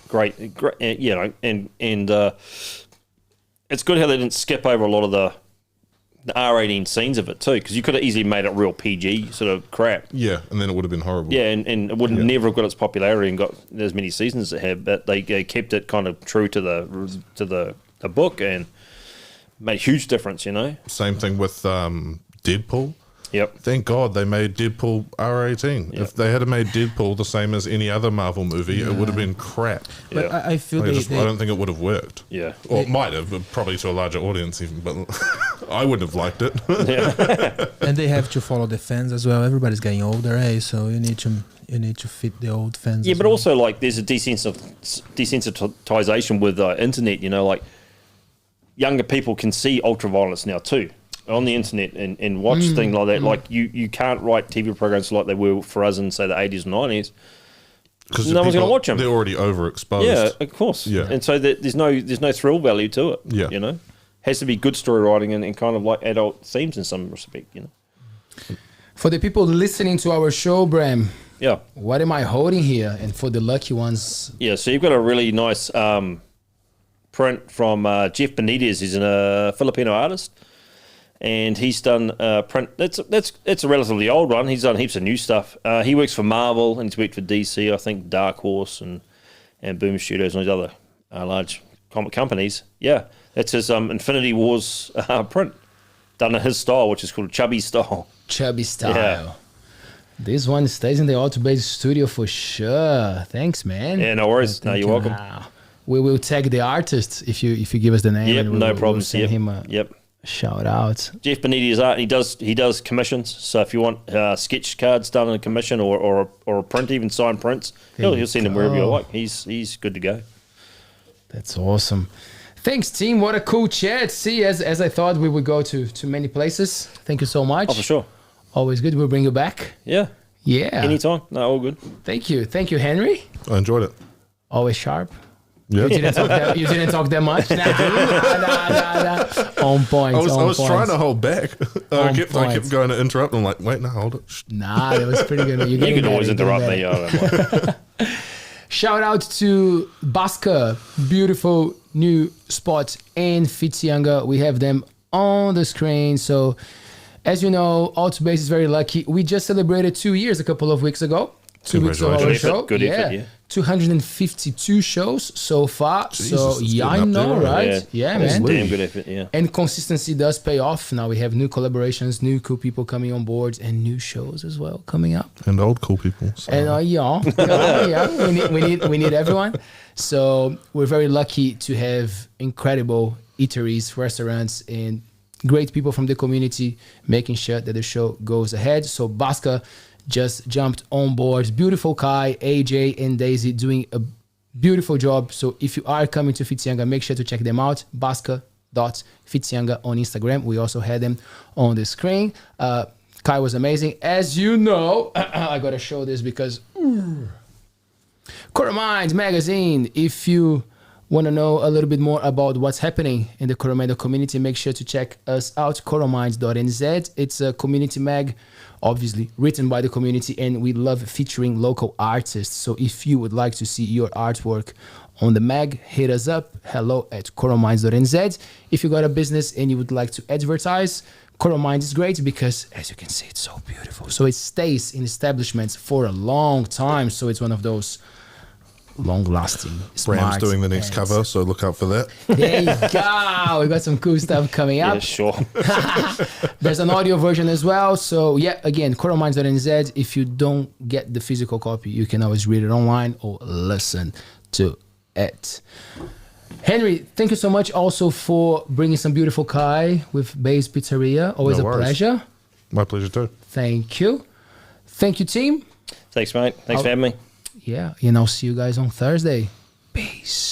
great, you know, and it's good how they didn't skip over a lot of the R18 scenes of it too, because you could have easily made it real PG sort of crap. Yeah, and then it would have been horrible. Yeah, and it would never have got its popularity and got as many seasons as it had, but they kept it kind of true to the book and made a huge difference, you know. Same thing with Deadpool. Yep. Thank God they made Deadpool R18. Yep. If they had made Deadpool the same as any other Marvel movie, it would have been crap. But Yeah. I feel Like, they, I don't think it would have worked. Yeah. Or it might have, but probably to a larger audience even. But I wouldn't have liked it. and they have to follow the fans as well. Everybody's getting older, so you need to fit the old fans. Yeah, as but well. also like there's a desensitization with internet. You know, like younger people can see ultra violence now too on the internet and watch things like that. Like you can't write TV programs like they were for us in say the 80s and 90s. Because No one's gonna watch 'em. They're already overexposed. Yeah, of course. Yeah. And so there's no thrill value to it. Yeah. You know, has to be good story writing and kind of like adult themes in some respect. You know. For the people listening to our show, Bram, Yeah. what am I holding here? And for the lucky ones, Yeah, so you've got a really nice print from Jeff Benitez. He's a Filipino artist, and he's done print. It's a relatively old one. He's done heaps of new stuff. He works for Marvel and he's worked for DC, I think Dark Horse and Boom Studios and these other large comic companies. Yeah, that's his Infinity Wars print done in his style, which is called Chubby style. chubby style. Yeah. This one stays in the Altbays studio for sure. Thanks, man. Yeah, no worries. No, you're welcome. Wow. We will tag the artist if you give us the name. Yep, and no we'll problem. send him a shout out. Jeff Benitez art. He does commissions. So if you want sketch cards done in a commission or a print, even signed prints, he'll send them wherever you like. He's good to go. That's awesome. Thanks, team. What a cool chat. See, as I thought we would go to many places. Thank you so much. Oh, for sure. Always good. We'll bring you back. Yeah. Yeah. Anytime. No, all good. Thank you. Thank you, Henry. I enjoyed it. Always sharp. Yeah. You didn't talk that much. Nah. On point. I was point. trying to hold back. I kept point. going to interrupt. I'm like, wait, no, hold it. Shh. Nah, that was pretty good. You can always interrupt me. I don't mind. Shout out to Baska, beautiful new spot in Whitianga. We have them on the screen. So, as you know, Altbays is very lucky. We just celebrated 2 years a couple of weeks ago. 2 weeks of our Good show. effort, good effort, yeah. 252 shows so far. Jesus, so it's yeah, I getting up know, there. right? Yeah, That's man. damn good effort, yeah. And consistency does pay off. Now we have new collaborations, new cool people coming on board, and new shows as well coming up. And old cool people. So. And we need everyone. So we're very lucky to have incredible eateries, restaurants, and great people from the community making sure that the show goes ahead. So Baska just jumped on board. Beautiful Kai, AJ, and Daisy doing a beautiful job. So if you are coming to Whitianga, make sure to check them out. Baska.Whitianga on Instagram. We also had them on the screen. Kai was amazing. As you know, I gotta show this because Coromines magazine. If you want to know a little bit more about what's happening in the Coromando community, make sure to check us out, coromines.nz. It's a community mag, obviously written by the community, and we love featuring local artists. So if you would like to see your artwork on the mag, hit us up, hello@coromines.nz. If you got a business and you would like to advertise, Coromines is great because, as you can see, it's so beautiful. So it stays in establishments for a long time. So it's one of those long-lasting, Bram's smart doing the next ads. cover, so look out for that. There you go. We got some cool stuff coming up. Yeah, sure. There's an audio version as well. So yeah, again, coromines.nz. If you don't get the physical copy, you can always read it online or listen to it. Henry, thank you so much also for bringing some beautiful Kai with Bay's Pizzeria. Always No a worries. pleasure. My pleasure too. Thank you. Thank you, team. Thanks, mate. Thanks for having me. Yeah, and I'll see you guys on Thursday. Peace.